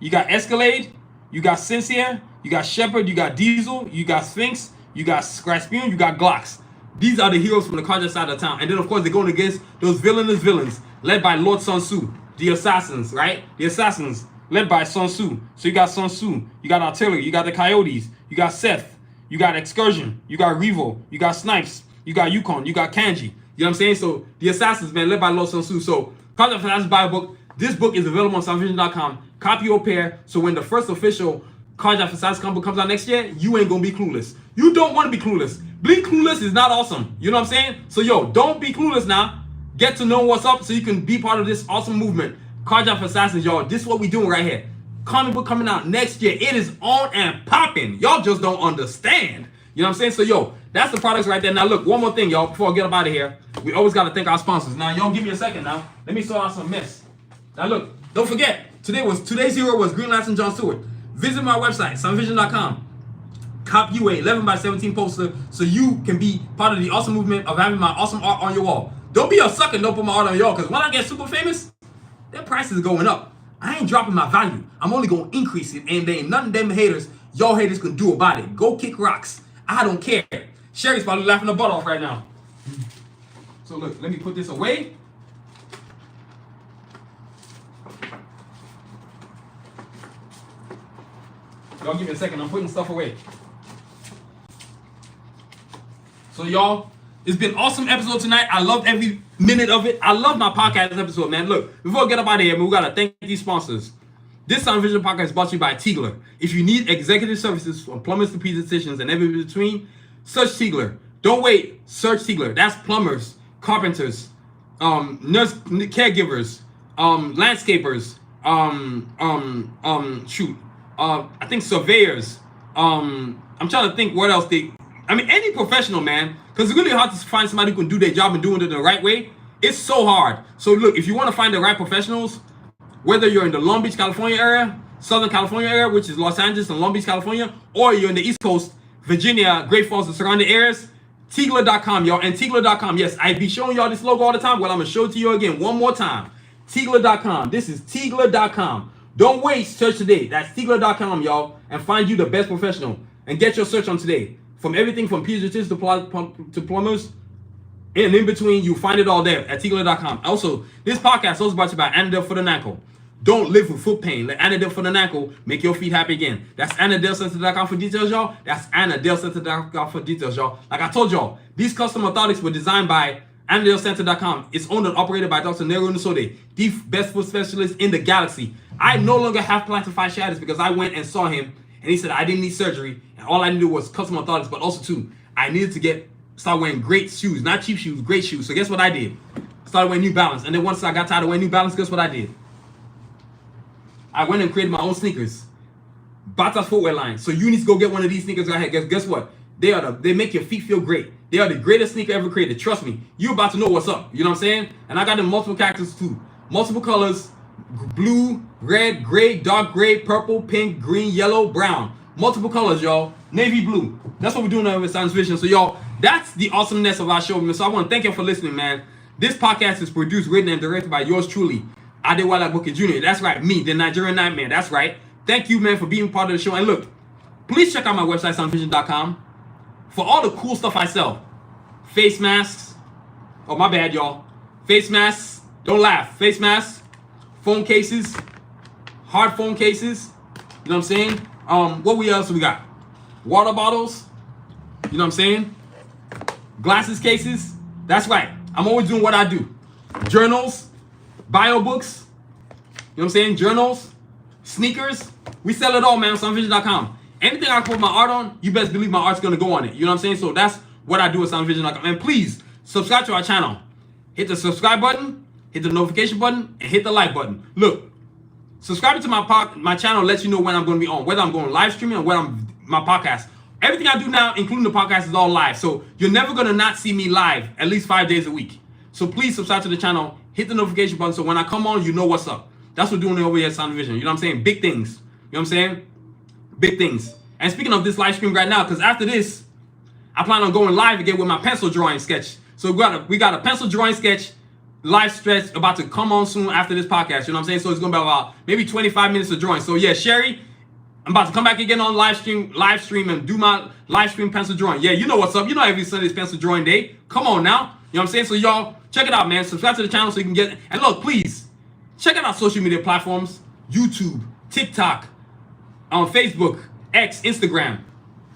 you got Escalade, you got Sincere, you got Shepard, you got Diesel, you got Sphinx, you got Rasputin, you got Glocks. These are the heroes from the Carjack side of town. And then, of course, they're going against those villainous villains led by Lord Sun Tzu. The assassins, right? The assassins led by Sun Tzu. So you got Sun Tzu, you got Artillery, you got the Coyotes, you got Seth, you got Excursion, you got Revo, you got Snipes, you got Yukon, you got Kanji. You know what I'm saying? So the assassins, man, led by Lord Sun Tzu. So Cards of Assassins Bible book. This book is available on soundvision.com. Copy or pair. So when the first official Cards of Assassins comic book comes out next year, you ain't gonna be clueless. You don't want to be clueless. Being clueless is not awesome. You know what I'm saying? So yo, don't be clueless now. Get to know what's up so you can be part of this awesome movement. Cards of Assassins, y'all. This is what we doing right here. Comic book coming out next year. It is on and popping. Y'all just don't understand. You know what I'm saying? So yo, that's the products right there. Now look, one more thing, y'all, before I get up out of here. We always got to thank our sponsors. Now, y'all give me a second now. Let me sort out some mess. Now look, don't forget, today's hero was Green Lantern Jon Stewart. Visit my website, soundvision.com. Cop you a 11x17 poster so you can be part of the awesome movement of having my awesome art on your wall. Don't be a sucker and don't put my art on your wall, because when I get super famous, their prices are going up. I ain't dropping my value. I'm only going to increase it, and there ain't nothing them haters, y'all haters, can do about it. Go kick rocks. I don't care. Sherry's probably laughing her butt off right now. So look, let me put this away. Y'all give me a second. I'm putting stuff away. So y'all, it's been an awesome episode tonight. I loved every minute of it. I love my podcast episode, man. Look, before I get up out of here, man, we gotta thank these sponsors. This Sound Vision podcast is brought to you by Tigler. If you need executive services from plumbers to pediatricians and everything between, search Tigler. Don't wait. Search Tigler. That's plumbers, carpenters, nurse caregivers, landscapers, I think surveyors. I'm trying to think what else any professional, man, because it's really hard to find somebody who can do their job and doing it the right way. It's so hard. So look, if you want to find the right professionals, whether you're in the Long Beach, California area, Southern California area, which is Los Angeles and Long Beach, California, or you're in the East Coast, Virginia, Great Falls, and surrounding areas, Tigler.com, y'all. And Tigler.com, yes, I be showing y'all this logo all the time. Well, I'm going to show it to you again one more time. Tigler.com. This is Tigler.com. Don't wait. Search today. That's Tigler.com, y'all. And find you the best professional. And get your search on today. From everything from pediatricians to plumbers, and in between, you find it all there at Tigler.com. Also, this podcast is also brought to you by Anadel for the Ankle. Don't live with foot pain. Let Anadel for the Ankle make your feet happy again. That's AnadelCenter.com for details, y'all. That's AnadelCenter.com for details, y'all. Like I told y'all, these custom orthotics were designed by AnadelCenter.com. It's owned and operated by Dr. Nero Nusode, the best foot specialist in the galaxy. I no longer have plantar fasciitis because I went and saw him, and he said I didn't need surgery, and all I needed was custom orthotics, but also, too, I needed to start wearing great shoes. Not cheap shoes, great shoes. So guess what I did? Started wearing New Balance. And then once I got tired of wearing New Balance, guess what I did? I went and created my own sneakers. Bata's footwear line. So you need to go get one of these sneakers right here. Guess what? They make your feet feel great. They are the greatest sneaker ever created. Trust me. You're about to know what's up. You know what I'm saying? And I got them multiple characters too. Multiple colors. Blue, red, gray, dark gray, purple, pink, green, yellow, brown. Multiple colors, y'all. Navy blue. That's what we're doing over at Science Vision. So y'all, that's the awesomeness of our show. So I want to thank you for listening, man. This podcast is produced, written, and directed by yours truly, Adewale Booker Jr. That's right, me, the Nigerian Nightmare. That's right. Thank you, man, for being part of the show. And look, please check out my website, soundvision.com, for all the cool stuff I sell. Face masks. Oh, my bad, y'all. Face masks. Don't laugh. Face masks. Phone cases. Hard phone cases. You know what I'm saying? What else we got? Water bottles. You know what I'm saying? Glasses cases. That's right. I'm always doing what I do. Journals. Bio books. You know what I'm saying? Journals. Sneakers. We sell it all, man, on soundvision.com. Anything I put my art on, you best believe my art's going to go on it. You know what I'm saying? So that's what I do at soundvision.com. And please, subscribe to our channel. Hit the subscribe button, hit the notification button, and hit the like button. Look, subscribing to my channel lets you know when I'm going to be on, whether I'm going live streaming or whether my podcast. Everything I do now, including the podcast, is all live. So you're never going to not see me live at least 5 days a week. So please subscribe to the channel, hit the notification button, so when I come on, you know what's up. That's what we're doing over here at Sound Vision. You know what I'm saying? Big things. You know what I'm saying? Big things. And speaking of this live stream right now, because after this, I plan on going live again with my pencil drawing sketch. So we got a pencil drawing sketch live stretch about to come on soon after this podcast. You know what I'm saying? So it's going to be about maybe 25 minutes of drawing. So yeah, Sherry, I'm about to come back again on live stream and do my live stream pencil drawing. Yeah, you know what's up. You know every Sunday's pencil drawing day. Come on now. You know what I'm saying? So y'all, check it out, man. Subscribe to the channel so you can get... And look, please, check out our social media platforms. YouTube, TikTok, on Facebook, X, Instagram.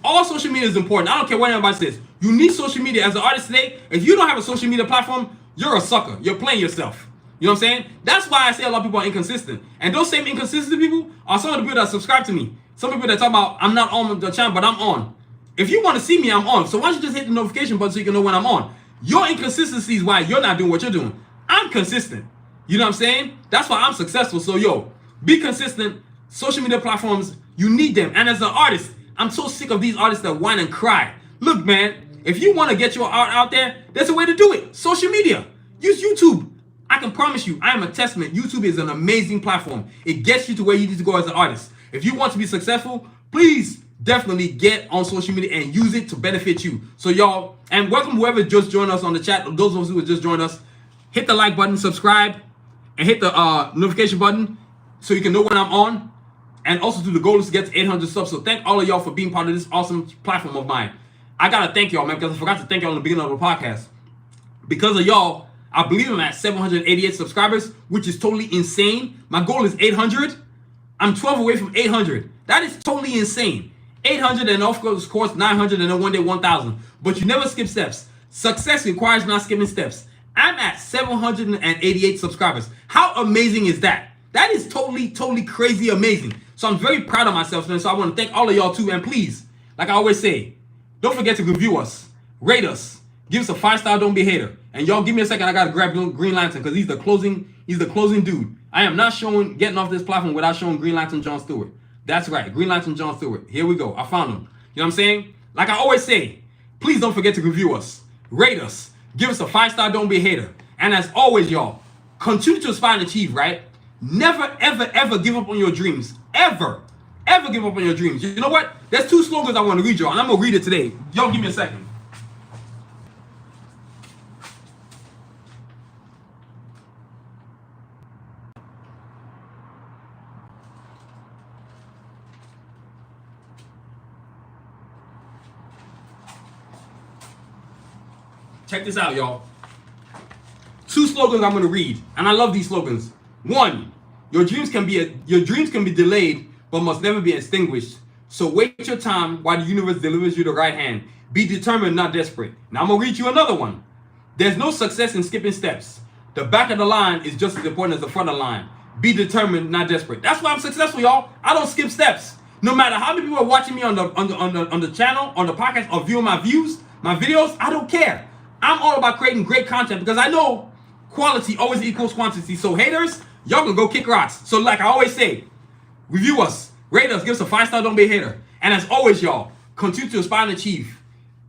All social media is important. I don't care what anybody says. You need social media. As an artist today, if you don't have a social media platform, you're a sucker. You're playing yourself. You know what I'm saying? That's why I say a lot of people are inconsistent. And those same inconsistent people are some of the people that subscribe to me. Some people that talk about, I'm not on the channel, but I'm on. If you want to see me, I'm on. So why don't you just hit the notification button so you can know when I'm on? Your inconsistency is why you're not doing what you're doing. I'm consistent. You know what I'm saying? That's why I'm successful. So yo, be consistent. Social media platforms, you need them. And as an artist, I'm so sick of these artists that whine and cry. Look, man, if you want to get your art out there, there's a way to do it. Social media. Use YouTube. I can promise you, I am a testament. YouTube is an amazing platform. It gets you to where you need to go as an artist. If you want to be successful, please definitely get on social media and use it to benefit you. So y'all, and welcome whoever just joined us on the chat. Those of us who just joined us, hit the like button, subscribe, and hit the notification button so you can know when I'm on. And also, the goal is to get to 800 subs. So thank all of y'all for being part of this awesome platform of mine. I gotta thank y'all, man, because I forgot to thank y'all in the beginning of the podcast. Because of y'all, I believe I'm at 788 subscribers, which is totally insane. My goal is 800. I'm 12 away from 800. That is totally insane. 800 and of course 900 and then one day 1,000. But you never skip steps. Success requires not skipping steps. I'm at 788 subscribers. How amazing is that? That is totally crazy amazing. So I'm very proud of myself, man. So I want to thank all of y'all too. And please, like I always say, don't forget to review us, rate us, give us a 5-star, don't be a hater. And y'all give me a second, I gotta grab Green Lantern because he's the closing dude. I am not getting off this platform without showing Green Lantern Jon Stewart. That's right, Green Lantern Jon Stewart. Here we go. I found him. You know what I'm saying? Like I always say, please don't forget to review us, rate us, give us a 5-star, don't be a hater. And as always, y'all, continue to aspire and achieve, right? Never, ever give up on your dreams. Ever give up on your dreams. You know what? There's 2 slogans I want to read y'all, and I'm going to read it today. Y'all give me a second. Check this out, y'all. 2 slogans I'm going to read, and I love these slogans. 1, your dreams can be delayed, but must never be extinguished. So wait your time while the universe delivers you the right hand. Be determined, not desperate. Now I'm going to read you another one. There's no success in skipping steps. The back of the line is just as important as the front of the line. Be determined, not desperate. That's why I'm successful, y'all. I don't skip steps. No matter how many people are watching me on the channel, on the podcast, or viewing my videos, I don't care. I'm all about creating great content because I know quality always equals quantity. So haters, y'all can go kick rocks. So like I always say, review us, rate us, give us a 5-star, don't be a hater. And as always, y'all, continue to aspire and achieve.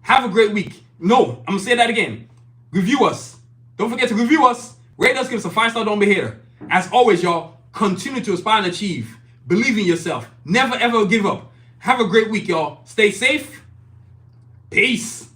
Have a great week. No, I'm going to say that again. Review us. Don't forget to review us, rate us, give us a 5-star, don't be a hater. As always, y'all, continue to aspire and achieve. Believe in yourself. Never, ever give up. Have a great week, y'all. Stay safe. Peace.